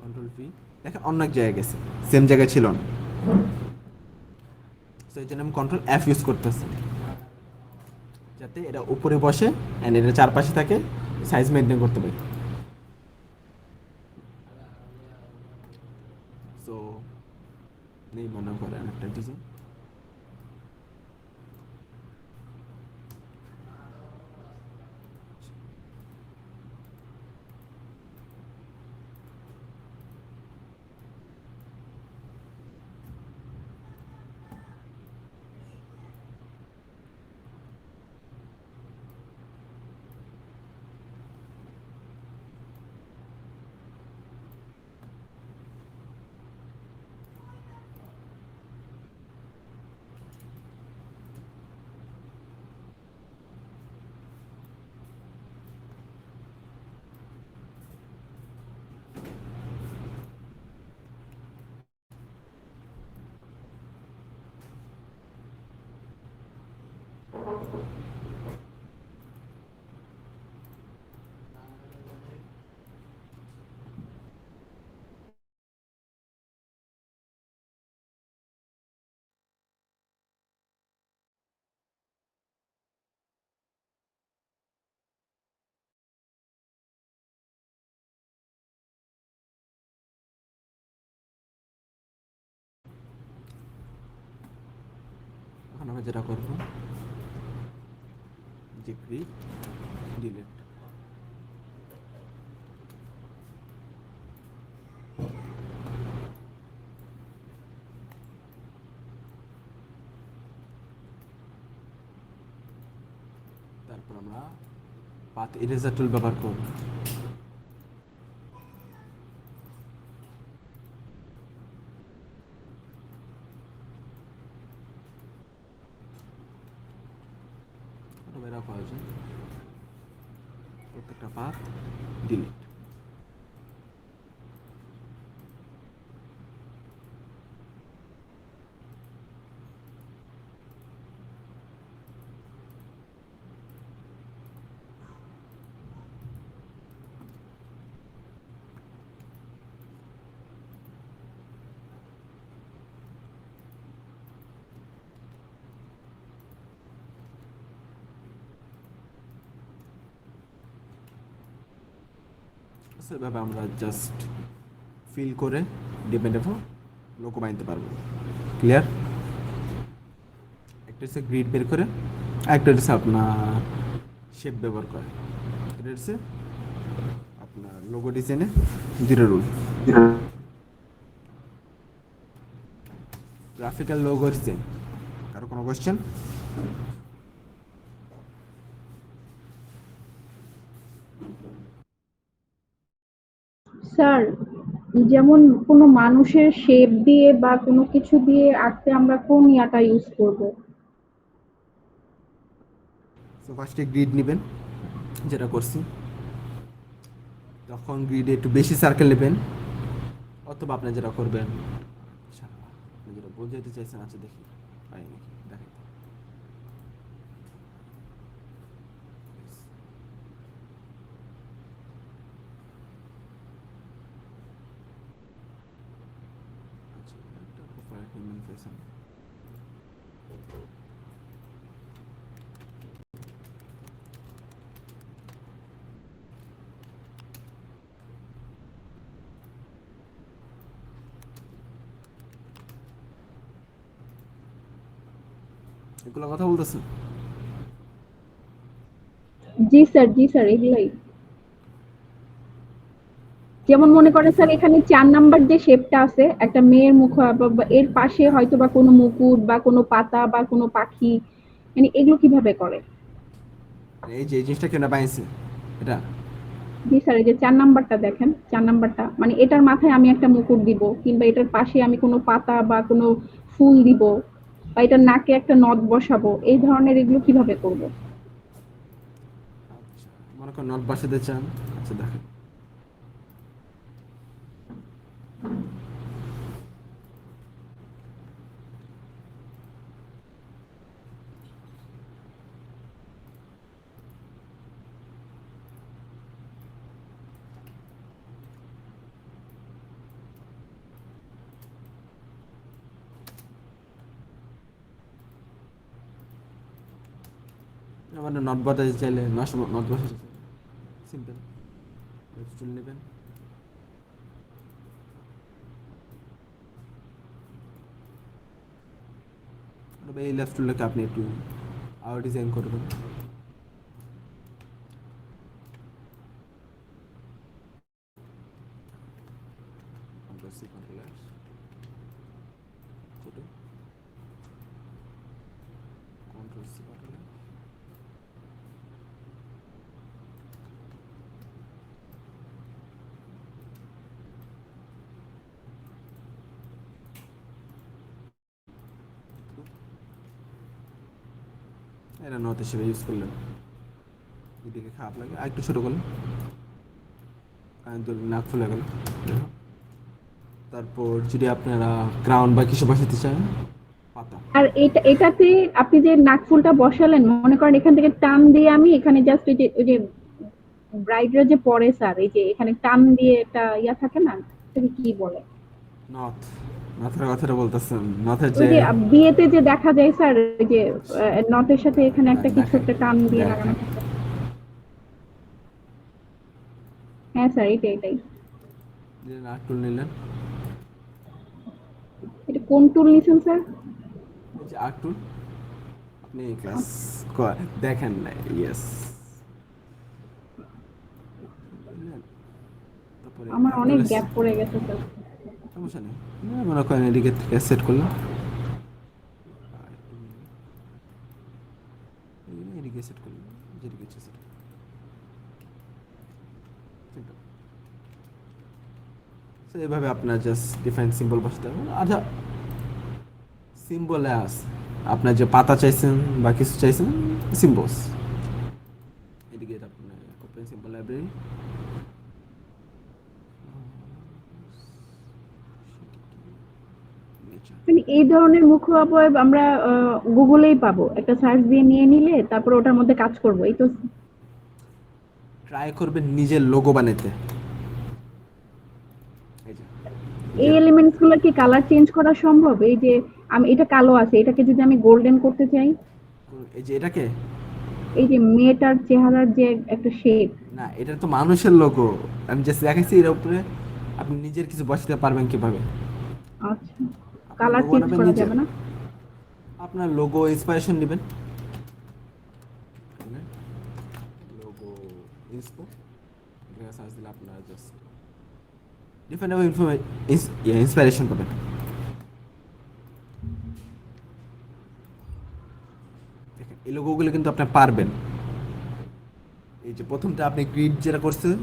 কন্ট্রোল ভি দেখেন অন্য এক জায়গায় গেছে, সেম জায়গায় ছিল না। সো এই জন্য আমি কন্ট্রোল এফ ইউজ করতেছি যাতে এটা উপরে বসে অ্যান্ড এটা চারপাশে থাকে, সাইজ মেনটেন করতে পারি। সো নেই মনে করেন একটা ডিজাইন, এখন আমরা যেটা করবো যে ক্লিক ডিলিট, তারপর আমরা পাথ ইরেজার টুল ব্যবহার করব। বেরা প্রয়োজন প্রত্যেকটা পাথ ডিলিট। সেভাবে আমরা জাস্ট ফিল করে ডিপেন্ড লোগো বানাতে পারবো। ক্লিয়ার? একটা হচ্ছে গ্রিড বের করে, একটা হচ্ছে আপনার শেপ ব্যবহার করে। এটা হচ্ছে আপনার লোগো ডিজাইনে 0 রুল। Graphical logo design. কারো কোনো কোয়েশ্চেন? স্যার, যেমন কোনো মানুষের শেপ দিয়ে বা কোনো কিছু দিয়ে আঁকতে আমরা কোন ইয়াটা ইউজ করব? সো ফার্স্টে গ্রিড নেবেন, যেটা করছি। তখন গ্রিডে একটু বেশি সার্কেল নেবেন, অথবা আপনি যেটা করবেন, আচ্ছা, আপনি যেটা বোঝাতে চাইছেন, আচ্ছা দেখি পাই নাকি, দেখেন। আচ্ছা, একটা প্রোফাইল হিউম্যান ফেস আমি। এগুলো কথা বলতেছেন? জি স্যার, জি স্যার, এগুলাই। যেমন মনে করেন স্যার, এখানে 4 নাম্বার যে শেপটা আছে, একটা মেয়ের মুখ, বা এর পাশে হয়তো বা কোনো মুকুট বা কোনো পাতা বা কোনো পাখি, মানে এগুলো কিভাবে করে? এই যে এই জিনিসটা কেন বানাইছে এটা? জি স্যার, এই যে 4 নাম্বারটা দেখেন, 4 নাম্বারটা মানে এটার মাথায় আমি একটা মুকুট দিব, কিংবা এটার পাশে আমি কোনো পাতা বা কোনো ফুল দিব, বা এটার নাকে একটা নথ বসাবো, এই ধরনের এগুলো কিভাবে করব? আচ্ছা, মনে করেন নট বসাতে চান, আচ্ছা দেখেন। মানে নট বসাতে চাইলে নট বসাতে সিম্পল চুল নেবেন, অথবা এই লেফট টুলটাকে আপনি একটু আরো ডিজাইন করবেন। Ctrl C, Ctrl S, ছোট, Ctrl C, Ctrl S। এটা নট হিসেবে ইউজ করলেন, এদিকে খারাপ লাগে, আর একটু ছোট করলেন, নাক ফুলে গেল। তারপর যদি আপনারা ক্রাউন বা কিছু বসাতে চান, পাতা। আর এটাতে আপনি যে নাকফুলটা বসালেন, মনে করেন এখান থেকে টান দিয়ে আমি এখানে জাস্ট ওই যে ব্রাইডরা যে পরে স্যার, এই যে এখানে টান দিয়ে একটা ইয়া থাকে না, এটাকে কি বলে? নথ, নথের কথাটা বলতেছেন? নথের ওই যে যে বিয়েতে যে দেখা যায় স্যার, ওই যে নথের সাথে এখানে একটা কিছু দেখেন, একটা টান দিয়ে দেখেন, লাগানো থাকে। হ্যাঁ স্যার, এটাই। যে নাক টুল নিলেন, এটা কোন টুল নিছেন স্যার? এই যে আর্ট টুল, আপনি ক্লাস দেখেন না? ইয়েস। তারপরে আমার অনেক আপনার গ্যাপ পড়ে গেছে স্যার। সমস্যা নেই, মনে করেন এদিকে থেকে সেট করলাম, এদিকে সেট করলাম, যেদিকে ইচ্ছে সেট সিম্পল। তো এইভাবে আপনার জাস্ট ডিফাইন সিম্বল বসাতে হবে। আচ্ছা, সিম্বলে আছে আপনার যে পাতা চাইছেন বা কিছু চাইছেন, সিম্বলস, এদিকে এটা আপনার ওপেন সিম্বল লাইব্রেরি। মানে এই ধরনের মুখোপাধ্যায় আমরা গুগলেই পাবো, একটা সার্চ দিয়ে নিয়ে নিলে তারপর ওটার মধ্যে কাজ করবো, এই তো। ট্রাই করবেন নিজের লোগো বানাতে। এই যে এই এলিমেন্টস গুলো কি কালার চেঞ্জ করা সম্ভব? এই যে আমি এটা কালো আছে, এটাকে যদি আমি গোল্ডেন করতে চাই, এই যে এটাকে, এই যে মেয়েটার চেহারার যে একটা শেপ। না এটা তো মানুষের লোগো, আমি জাস্ট দেখাইছি। এর উপরে আপনি নিজের কিছু বসাতে পারবেন কিভাবে? আচ্ছা, কালার logo চেঞ্জ বানাবেন করা নিজের। যাবে না? আপনার লোগো ইন্সপিরেশন নেবেন, লোগো ইন্সপো এখানে সার্চ দিলে আপনারা জাস্ট ডিফারেন্ট ইন্সপিরেশন পাবেন। দেখেন এই লোগোগুলো কিন্তু আপনি পারবেন। এই যে প্রথমটা আপনি গ্রিড যেটা করছেন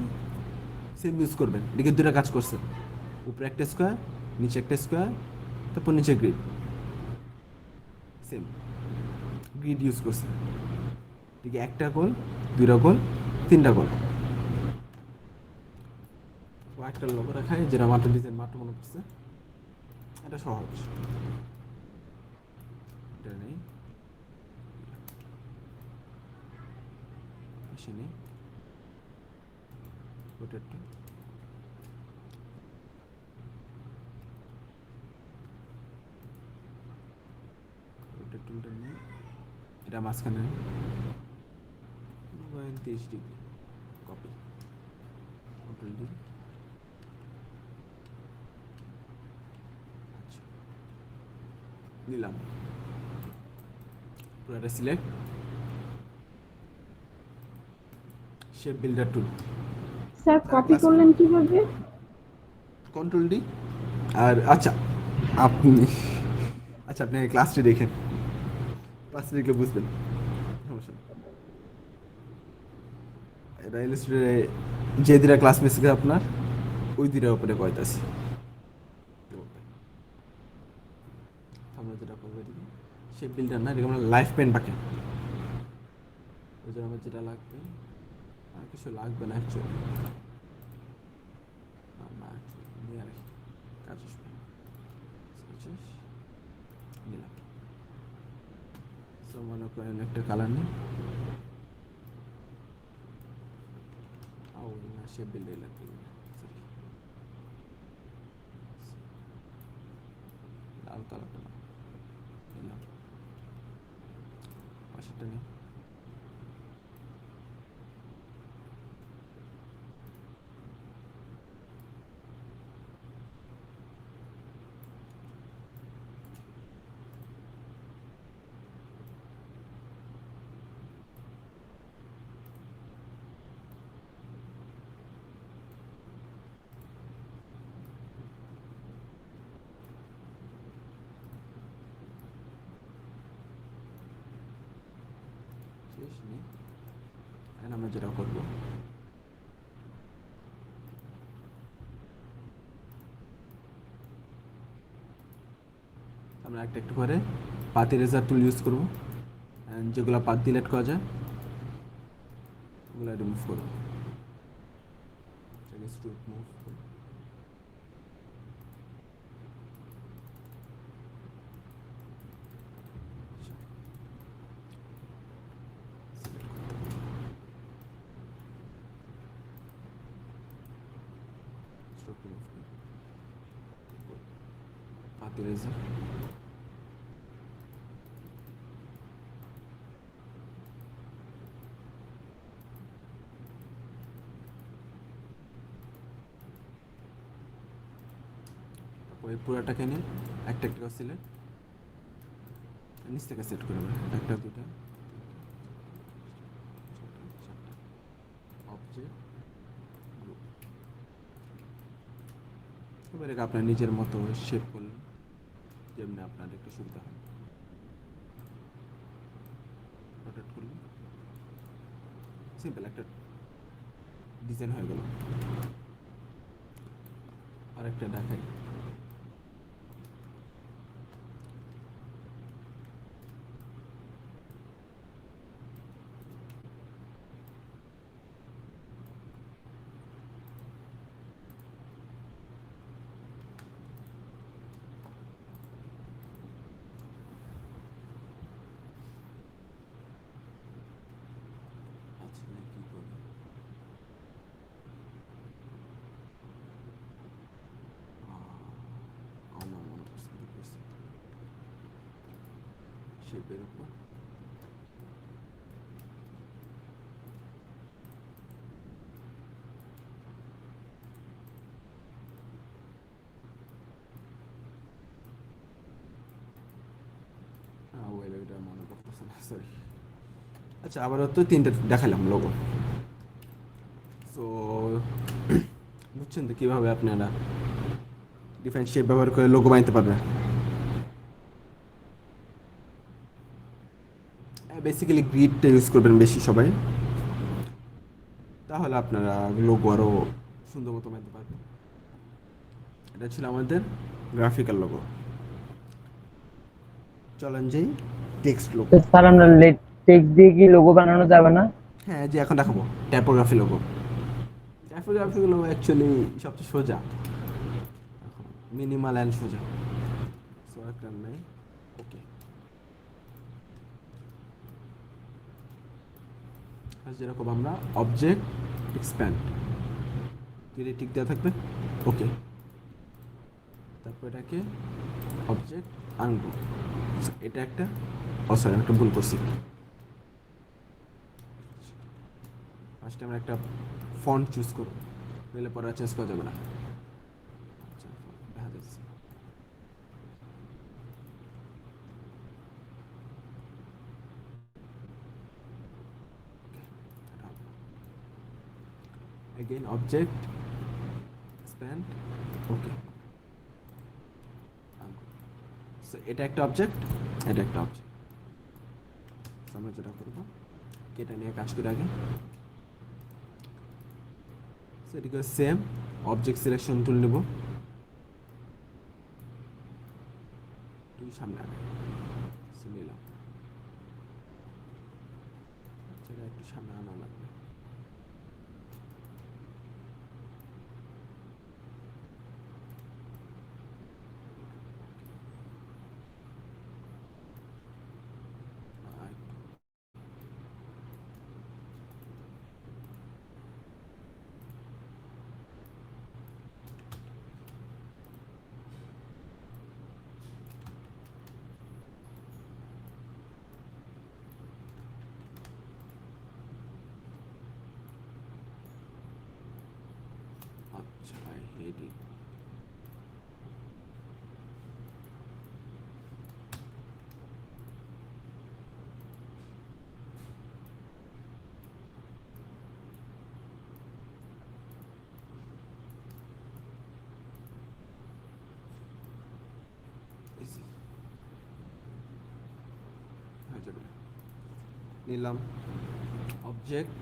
সেম ইউজ করবেন, এদিকে দুটো কাজ করছেন, উপরে একটা স্কোয়ার, নিচে একটা স্কোয়ার, তারপর নিচে গ্রিড, সেম গ্রিড ইউজ করছেন। ঠিক একটা গোল, দুইটা গোল, তিনটা গোল, একটা লোগো রাখায় যেটা মাত্র ডিজাইন মাত্র মনে করছে, এটা সহজ। এটা নেই, এসে নেই, ওটা একটু ওটা টুলটা নেই, এটা মাঝখানে 30 ডিগ্রি কপি, কন্ট্রোল ডি। আচ্ছা নিলাম, পুরোটা সিলেক্ট, শেপ বিল্ডার টুল, স্যার কপি করলেন কিভাবে? Control D. আর আচ্ছা আপনি আপনি ক্লাসটি দেখেন, ক্লাসটি দেখলে বুঝবেন, সমস্যা নেই। এটা ইলাস্ট্রেটরে যে দুটা ক্লাস মিস করে আপনার ওই দুটার উপরে কয়তাছি আমরা যেটা করবো এদিকে শেপ বিল্ডার না, এরকম লাইফ পেন বাকি, ওই জন্য আমার যেটা লাগবে আর কিছু লাগবে না অ্যাকচুয়ালি, নিয়ে রাখি কাজ আসবে। নিলাম, সো মনে করেন একটা কালার নেই, না শেপ বিল্ডার লাগবে, লাল কালারটা না, নিলাম পাশেরটা নেই, শেষ নেই। এখন আমরা যেটা করবো আমরা একটা একটু করে পাত ইরেজার টুল ইউজ করবো, যেগুলো পাত ডিলেট করা যায় ওগুলো রিমুভ করবো, মুভ পাত ইরেজার, ওই পুরাটাকে নিয়ে একটা একটা করে সিলেক্ট, নিচ থেকে সেট করে একটা দুটা অবজেক্ট গ্রুপ, এবারে আপনার নিজের মতো শেপ করলেন যেমনি আপনার একটু সুবিধা হয়, রোটেট করলেন, সিম্পল একটা ডিজাইন হয়ে গেল। আর একটা দেখাই, আচ্ছা কি করি, আমার মনে পছন্দ করছি শেপের উপর, সরি, আচ্ছা আবারও তো তিনটে দেখালাম লোগো। সো বুঝছেন তো কীভাবে আপনারা ডিফারেন্ট শেপ ব্যবহার করে লোগো বানাতে পারবেন। বেসিক্যালি গ্রিডটা ইউজ করবেন বেশি সবাই, তাহলে আপনারা লোগো আরও সুন্দর মতো বানাতে পারবেন। এটা ছিল আমাদের গ্রাফিক্যাল লোগো। চলেন যাই টেক্সট লোগো। তো স্যার আমরা টেক্সট দিয়ে কি লোগো বানানো যাবে না? হ্যাঁ, যে এখন দেখাবো typography logo. Typography logo actually সবচেয়ে সোজা, মিনিমাল অ্যান্ড সোজা। সো একটা নাই, ওকে। যেরকম আমরা অবজেক্ট এক্সপ্যান্ড যদি টিক দেওয়া থাকবে, ওকে। তারপর এটাকে অবজেক্ট আনগ্রুপ, এটা একটা সরি একটা ভুল করছি। ফার্স্টে আমরা একটা ফন্ট চুজ করব, নইলে পরে চেঞ্জ করা যাবে না। আচ্ছা, দেখা যাচ্ছে। Again object expand, okay. So এটা একটা অবজেক্ট, এটা একটা অবজেক্ট। আমরা যেটা করবো এটা নিয়ে কাজ করে আগে। সো এটাকে সেম অবজেক্ট সিলেকশন টুল নেব, তুই সামনে আগে নিলাম। সেটা একটু সামনে আনা লাগবে। আচ্ছা, I hate it. Easy. হয়ে যাবে। নিলাম অবজেক্ট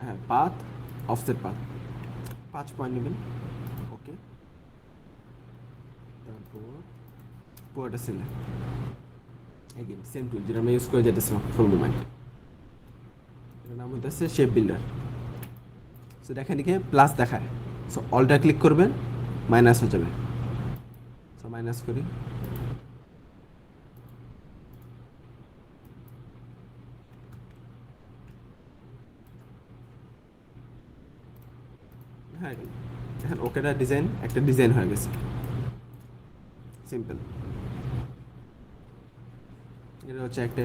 হ্যাঁ পাথ, অফসেট পাথ 5 পয়েন্ট নেবেন, ওকে। তারপর পুরোটা সিলেক্ট, এগেন সেম টুল যেটা আমরা ইউজ করে যেতেছিলাম ফুল মুভমেন্ট। এটার নাম হচ্ছে শেপ বিল্ডার। সো দেখেন এখানে প্লাস দেখায়, সো অলটা ক্লিক করবেন, মাইনাস হয়ে যাবে। সো মাইনাস করি, হ্যাঁ এখন ওকেটা ডিজাইন একটা ডিজাইন হয়ে গেছে, সিম্পল। এটা হচ্ছে একটা,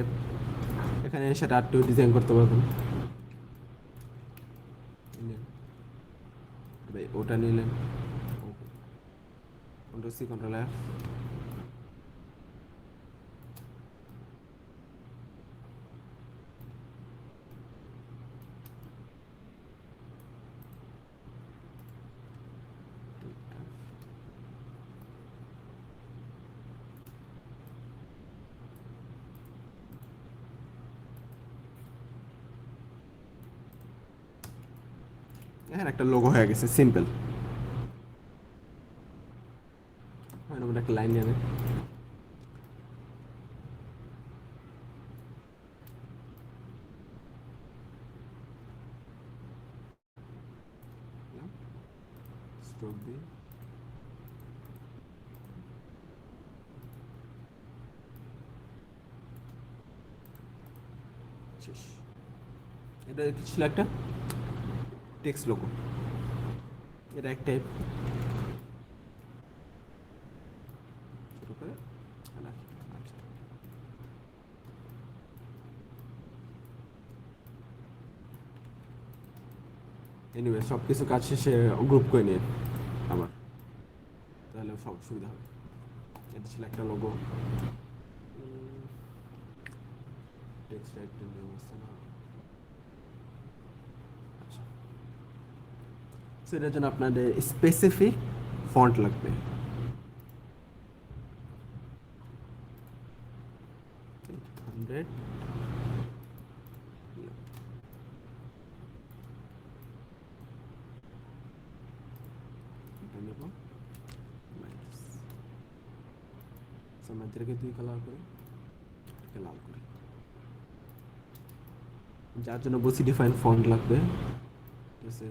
এখানে সেটা আরটু ডিজাইন করতে পারবেন। ওটা নিলেন, কন্ট্রোল সি কন্ট্রোল এফ, এখানে একটা লোগো হয়ে গেছে, সিম্পল। আমরা একটা লাইন নেবেন, স্ট্রোক দিয়ে শেষ। এটা ছিল একটা টেক্সট লোগো, এটা এক টাইপ। এনিওয়ে সব কিছু কাজ শেষে গ্রুপ করে নিয়ে আবার, তাহলে সব সুবিধা হবে। এটা ছিল একটা লোগো। টেক্সট রাইট অবস্থা না, আচ্ছা। সেটার জন্য আপনাদের স্পেসিফিক ফন্ট লাগবে। আমাদেরকে 2 কালার করে এটাকে লাল করি, যার জন্য বসি ডিফাইন ফন্ট লাগবে। ঠিক আছে,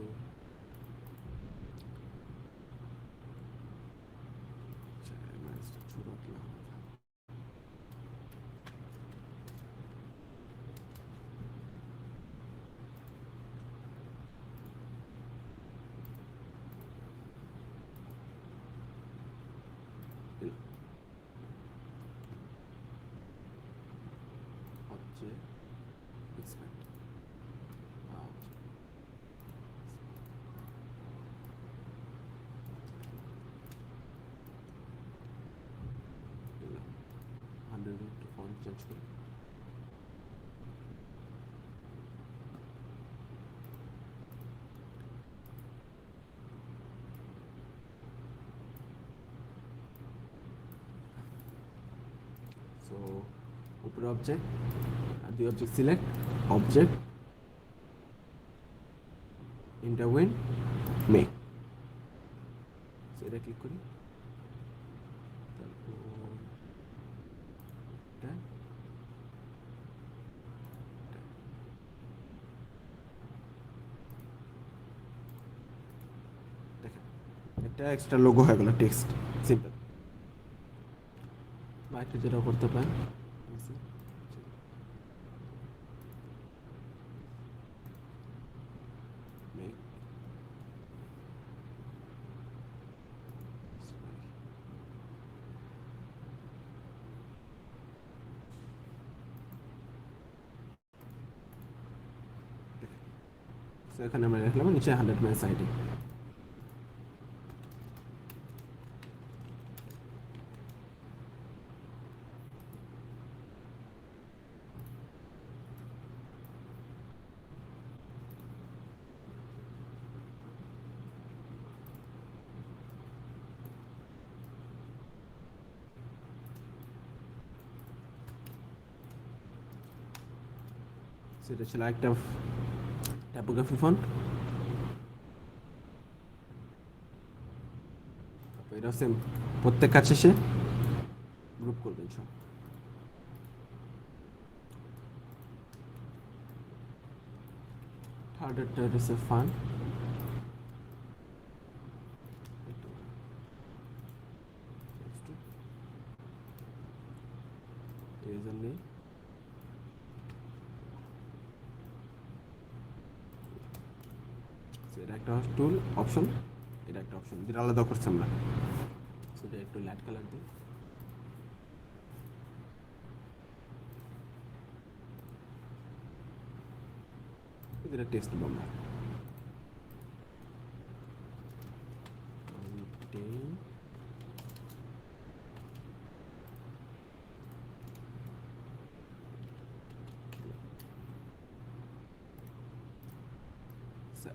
ফন্ট চেঞ্জ করি। সো উপরে অবজেক্ট আর 2 অবজেক্ট সিলেক্ট, অবজেক্ট ইন্টারউইন মেক, এটা ক্লিক করি। তারপর এটা দেখেন, একটা এক্সট্রা লোগো হয়ে গেল, টেক্সট সিম্পল। বা একটা যেটা করতে পারেন, এখানে আমরা লিখলাম নিচে 100 মাইলস আইডি। সেটা ছিল একটা টাইপোগ্রাফি ফন্ট। এটা সেম, প্রত্যেক কাজ শেষে গ্রুপ করবেন সব। থার্ড একটা হচ্ছে ফান, এটা একটা টুল অপশন, এটা একটা অপশন, যেটা আলাদা করছি আমরা। সেটা একটু লাইট কালার দিই। এটা টেক্সট বম্বা,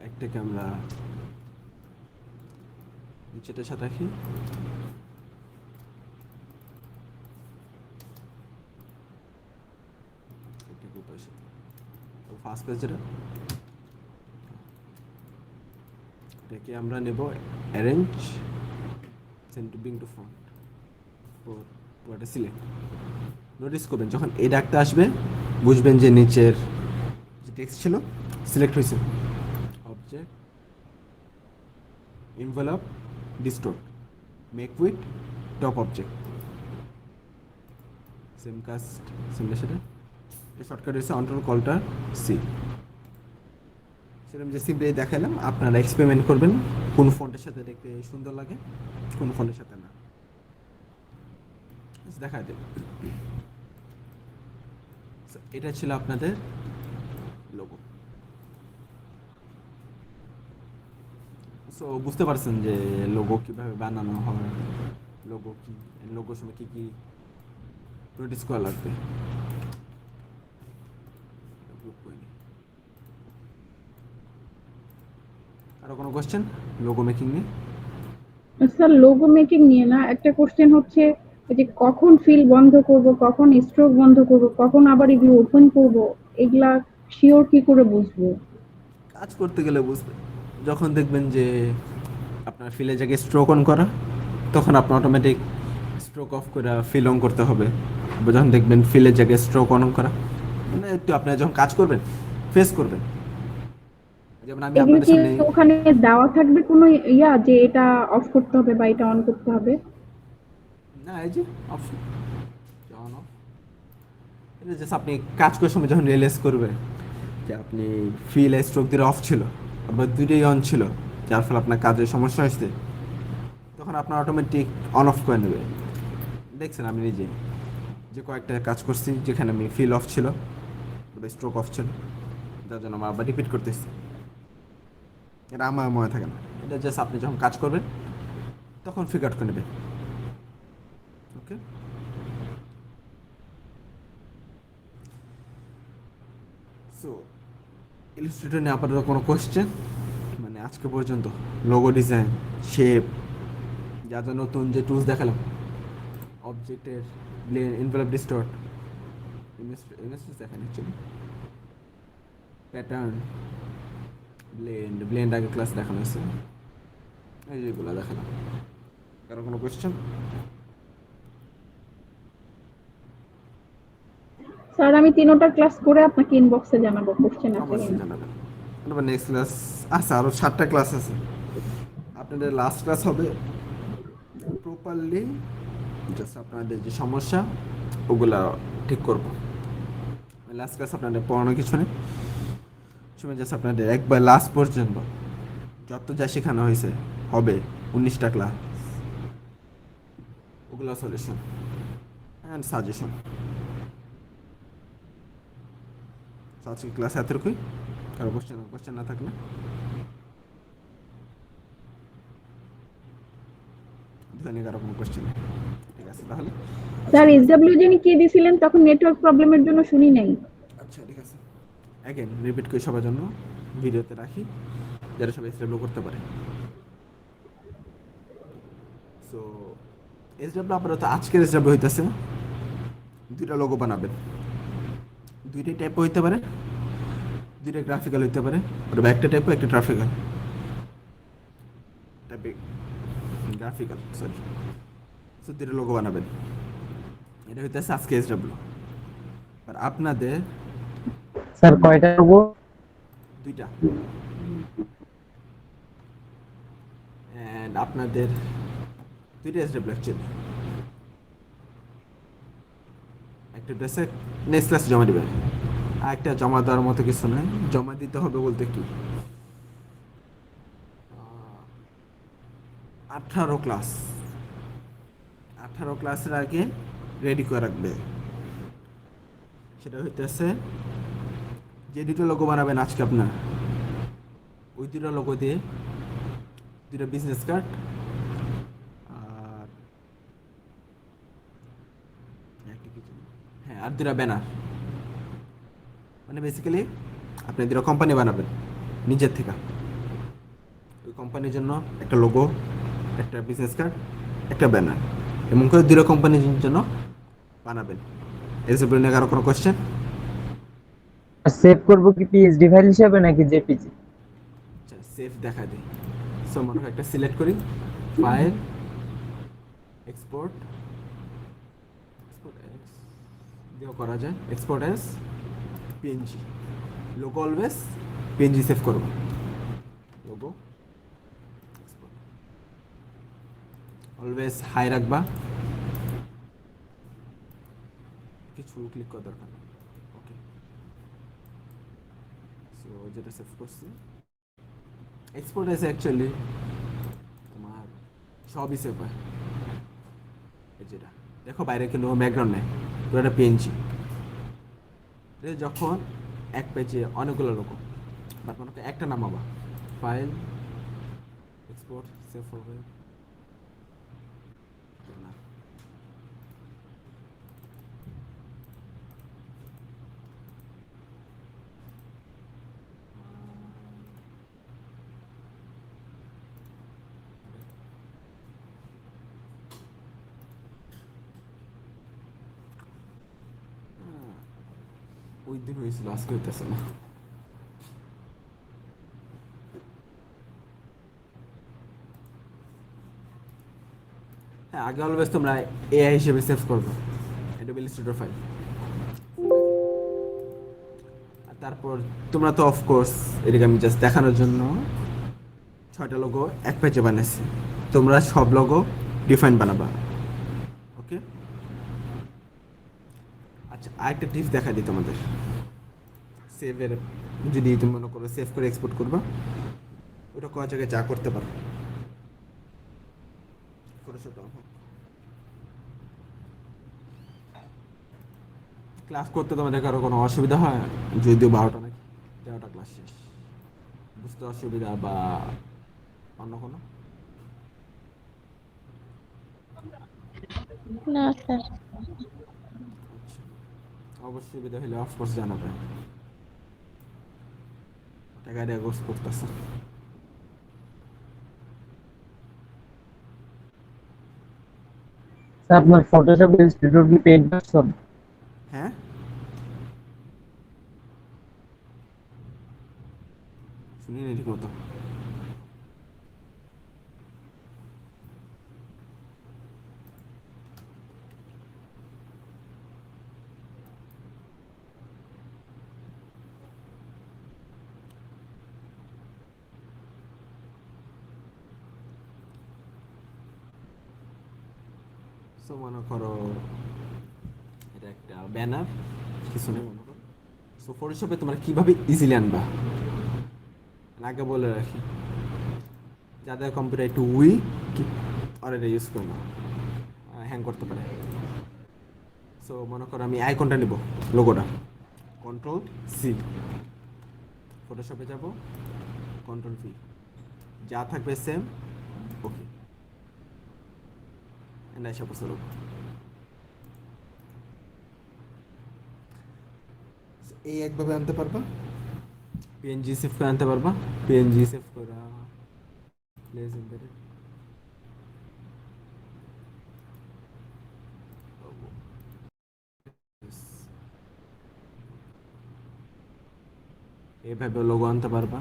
একটাকে আমরা নিচেটার সাথে রাখি, ফার্স্ট পেজ এটাকে আমরা নেব arrange send to bring to front, পুরোটা সিলেক্ট। নোটিস করবেন যখন এই ডাকটা আসবে বুঝবেন যে নিচের যে টেক্সট ছিল সিলেক্ট হয়েছে। Object envelope distort make with top object, same কাজ সেমটা সেটা। এই শর্টকাট হচ্ছে কন্ট্রোল কল্টার সি। সেরকম যে সিম্পলি দেখালাম, আপনারা এক্সপেরিমেন্ট করবেন কোন ফন্টের সাথে দেখতে সুন্দর লাগে, কোন ফন্টের সাথে না, দেখা দেব। এটা ছিল আপনাদের লোগো। সো বুঝতে পারছেন যে লোগো কিভাবে বানানো হয়, লোগো কি, লোগোর সময় কি কি প্রডিউস করা লাগবে। আরো কোনো কোশ্চেন লোগো মেকিং নিয়ে? স্যার লোগো মেকিং নিয়ে না, একটা কোশ্চেন হচ্ছে ওই যে কখন ফিল বন্ধ করব, কখন স্ট্রোক বন্ধ করব, কখন আবার এগুলো ওপেন করব, এগুলা শিওর কি করে বুঝবো? কাজ করতে গেলে বুঝবেন, যখন দেখবেন যে আপনার ফিলের জায়গায় স্ট্রোক অন করা, তখন আপনার অটোমেটিক স্ট্রোক অফ করে ফিল অন করতে হবে। বা যখন দেখবেন ফিলের জায়গায় স্ট্রোক অন করা, মানে একটু আপনার যখন কাজ করবেন ফেস করবেন, যেমন আমি এগুলো আপনাদের কি সামনে। ওখানে দেওয়া থাকবে কোনো যে এটা অফ করতে হবে বা এটা অন করতে হবে? না, এই যে অপশন অন অফ, এটা জাস্ট আপনি কাজ করার সময় যখন রিয়েলাইজ করবেন যে আপনি ফিল স্ট্রোক দিয়ে অফ ছিল, আবার দুটোই অন ছিল, যার ফলে আপনার কাজের সমস্যা হয়েছে, তখন আপনার অটোমেটিক অন অফ করে নেবে। দেখছেন আমি নিজে যে কয়েকটা কাজ করছি যেখানে আমি ফিল অফ ছিল বা স্ট্রোক অফ ছিল, যার জন্য আমার আবার রিপিট করতেছি। এটা আমার মনে থাকে না, এটা জাস্ট আপনি যখন কাজ করবেন তখন ফিগার আউট করে নেবে। ওকে, সো ইলাস্ট্রেটর নিয়ে আপাতত কোনো কোশ্চেন, মানে আজকে পর্যন্ত লোগো ডিজাইন, শেপ, যা যা নতুন যে টুলস দেখালাম, অবজেক্টের এনভেলপ ডিস্টর্ট, ইমেজ দেখেন অ্যাকচুয়ালি, প্যাটার্ন, ব্লেন্ড আগে ক্লাস দেখানো হয়েছে, এই যেগুলো দেখালাম। কারো কোনো কোয়েশ্চেন? স্যার আমি তিনটা ক্লাস করে আপনাকে ইনবক্সে জানাবো কোশ্চেন আছে অবশ্যই কিনা। জানাবেন। তারপর নেক্সট ক্লাস আছে, আরও 7টা ক্লাস আছে। আপনাদের লাস্ট ক্লাস হবে প্রপারলি, জাস্ট আপনাদের যে সমস্যা ওগুলা ঠিক করবো। লাস্ট ক্লাস আপনাদের পড়ানো কিছু নেই, সময় জাস্ট আপনাদের একবার লাস্ট পর্যন্ত যত যা শেখানো হয়েছে হবে 19টা ক্লাস, ওগুলো সলিউশন অ্যান্ড সাজেশন। আজকে ক্লাস এতটুকুই। কারো কোশ্চেন না থাকলে কারো কোনো কোশ্চেন নেই, ঠিক আছে তাহলে। স্যার এসডব্লিউ যিনি কি দিছিলেন তখন নেটওয়ার্ক প্রবলেমের জন্য শুনি নাই। আচ্ছা ঠিক আছে, অ্যাগেন রিপিট করি সবার জন্য, ভিডিওতে রাখি যারা সবাই এসডব্লিউ করতে পারে। সো এসডব্লিউ আপাতত আজকের এসডব্লিউ হইতেছে 2টা লোগো বানাবেন, 2টাই টাইপ হইতে পারে, 2টা গ্রাফিক্যাল হইতে পারে, অথবা একটা টাইপও একটা গ্রাফিক্যাল সরি। সো 2টা লোগো বানাবেন, এটা হইতেছে আজকে এসডব্লিউ। আর আপনাদের স্যার কয়টা লোগো? 2টা, এন্ড আপনাদের 2টা এসডব্লিউ অ্যাকচুয়ালি। একটা ড্রেসে নেক্সট ক্লাস জমা দিবেন, আর একটা জমা দেওয়ার মতো কিছু নয়। জমা দিতে হবে বলতে কি 18 ক্লাস, 18 ক্লাসের আগে রেডি করে রাখবে। সেটা হইতেছে যে 2টা লোগো বানাবেন আজকে আপনার, ওই 2টা লোগো দিয়ে 2টা বিজনেস কার্ড আর হ্যাঁ আর 2টা ব্যানার, মানে বেসিক্যালি আপনি 2টা কোম্পানি বানাবেন নিজের থেকে। ওই কোম্পানির জন্য একটা লোগো, একটা বিজনেস কার্ড, একটা ব্যানার, এমন করে 2টা কোম্পানির জন্য বানাবেন। এসএসবি নিয়ে কারো কোনো কোয়েশ্চেন? সেভ করব কি পিএইচডি ফাইল হিসেবে নাকি জেপিজি? আচ্ছা সেভ দেখা দিই। সো মনে হয় একটা সিলেক্ট করি, ফাইল, এক্সপোর্ট, দিয়েও করা যায়, export as PNG, logo always PNG save করবো, লোগো অলওয়েজ হাই রাখবা, কিছু ক্লিক করা দরকার নেই। ওকে, সো যেটা সেভ করছি এক্সপোর্ট এসে অ্যাকচুয়ালি তোমার সবই সেভ হয়। এই যেটা দেখো বাইরে কোনো ব্যাকগ্রাউন্ড নেই, পুরো একটা পিএনজি। যখন এক পেজে অনেকগুলো লোগো, বাট মনে একটা নামাবা, ফাইল, এক্সপোর্ট সেভ হবে না। ওই দিন হয়েছিল, আজকে হইতেছে না। হ্যাঁ, আগে অলওয়েজ তোমরা এআই হিসেবে সেভ করবে অ্যাডোবি ইলাস্ট্রেটর ফাইল। আর তারপর তোমরা তো অফকোর্স এটাকে আমি জাস্ট দেখানোর জন্য 6টা লোগো এক পেজে বানাইছি, তোমরা সব লোগো ডিফাইন বানাবা। ওকে, আচ্ছা আরেকটা টিপস দেখা দিই তোমাদের। সেভের যদি তুমি মনে করো সেভ করে এক্সপোর্ট করবা, ওটা কয় জায়গায় যা করতে পারো। ফটোশপ ক্লাস করতে তোমাদের কারো কোনো অসুবিধা হয়? যদিও 12টা নাকি 13টা ক্লাস শেষ, বুঝতে অসুবিধা বা অন্য কোনো? না স্যার। অবশ্যই সুবিধা হলে অফকোর্স জানাবে। টাকা দিয়ে কোর্স করতেছে। স্যার আপনার ফটোশপ ইনস্টিটিউট কি পেইড ভার্সন? হ্যাঁ, শুনি না ঠিক মতো। সো মনে করো এটা একটা ব্যানার, কিছু নেই মনে করো। সো ফটোশপে তোমরা কিভাবে ইজিলি আনবা আগে বলে রাখি, যাদের কম্পিউটার একটু উইক আর এটা ইউজ করো না, হ্যাং করতে পারে। সো মনে করো আমি আইকনটা নিব, লোগোটা, কন্ট্রোল সি, ফটোশপে যাব, কন্ট্রোল ভি, যা থাকবে same, okay, and I suppose logo. এই একভাবে আনতে পারবা, পিএনজি সেভ করে আনতে পারবা, পিএনজি সেভ করা প্লেস এমবেডেড এইভাবে লোগো আনতে পারবা।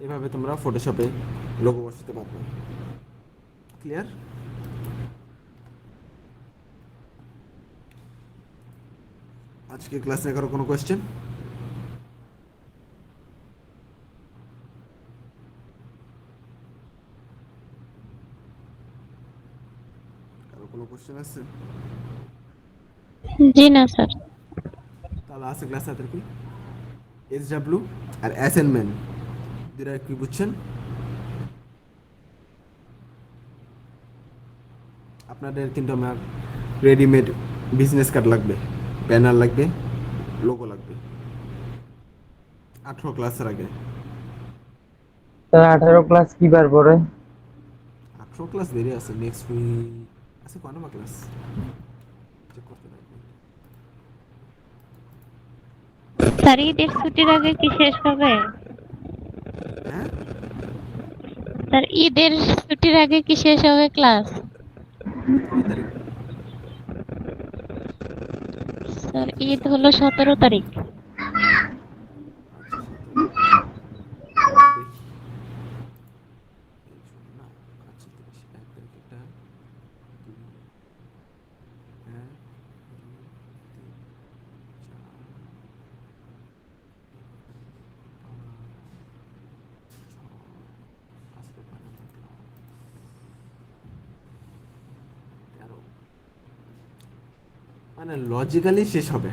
এভাবে তোমরা ফটোশপে লোগো বসাতে পারবে। ক্লিয়ার? আজকে ক্লাসে কারো কোনো কোয়েশ্চেন? কারো কোনো কোয়েশ্চেন আছে? জি না স্যার। তাহলে আছে ক্লাস হাতের কি SW আর অ্যাসাইনমেন্ট দুটা কি বুঝছেন? আপনাদের কিন্তু আমার রেডিমেড বিজনেস কার্ড লাগবে, ব্যানার লাগবে, লোগো লাগবে 18 ক্লাসের আগে। স্যার 18 ক্লাস কি বার পরে? 18 ক্লাস দেরি আছে, নেক্সট উইক আছে। কোন নম্বর ক্লাস চেক করতে লাগবে। স্যার ঈদের ছুটির আগে কি শেষ হবে? হ্যাঁ, স্যার ঈদের ছুটির আগে কি শেষ হবে ক্লাস? কয় তারিখ? স্যার ঈদ হলো 17 তারিখ। আচ্ছা, 17 দেখি। না, আচ্ছা 1 তারিখ এটা, 2, হ্যাঁ, 2, 3, 4, 5, 6, আজকে কয় নম্বর ক্লাস? 13। মানে লজিক্যালি শেষ হবে।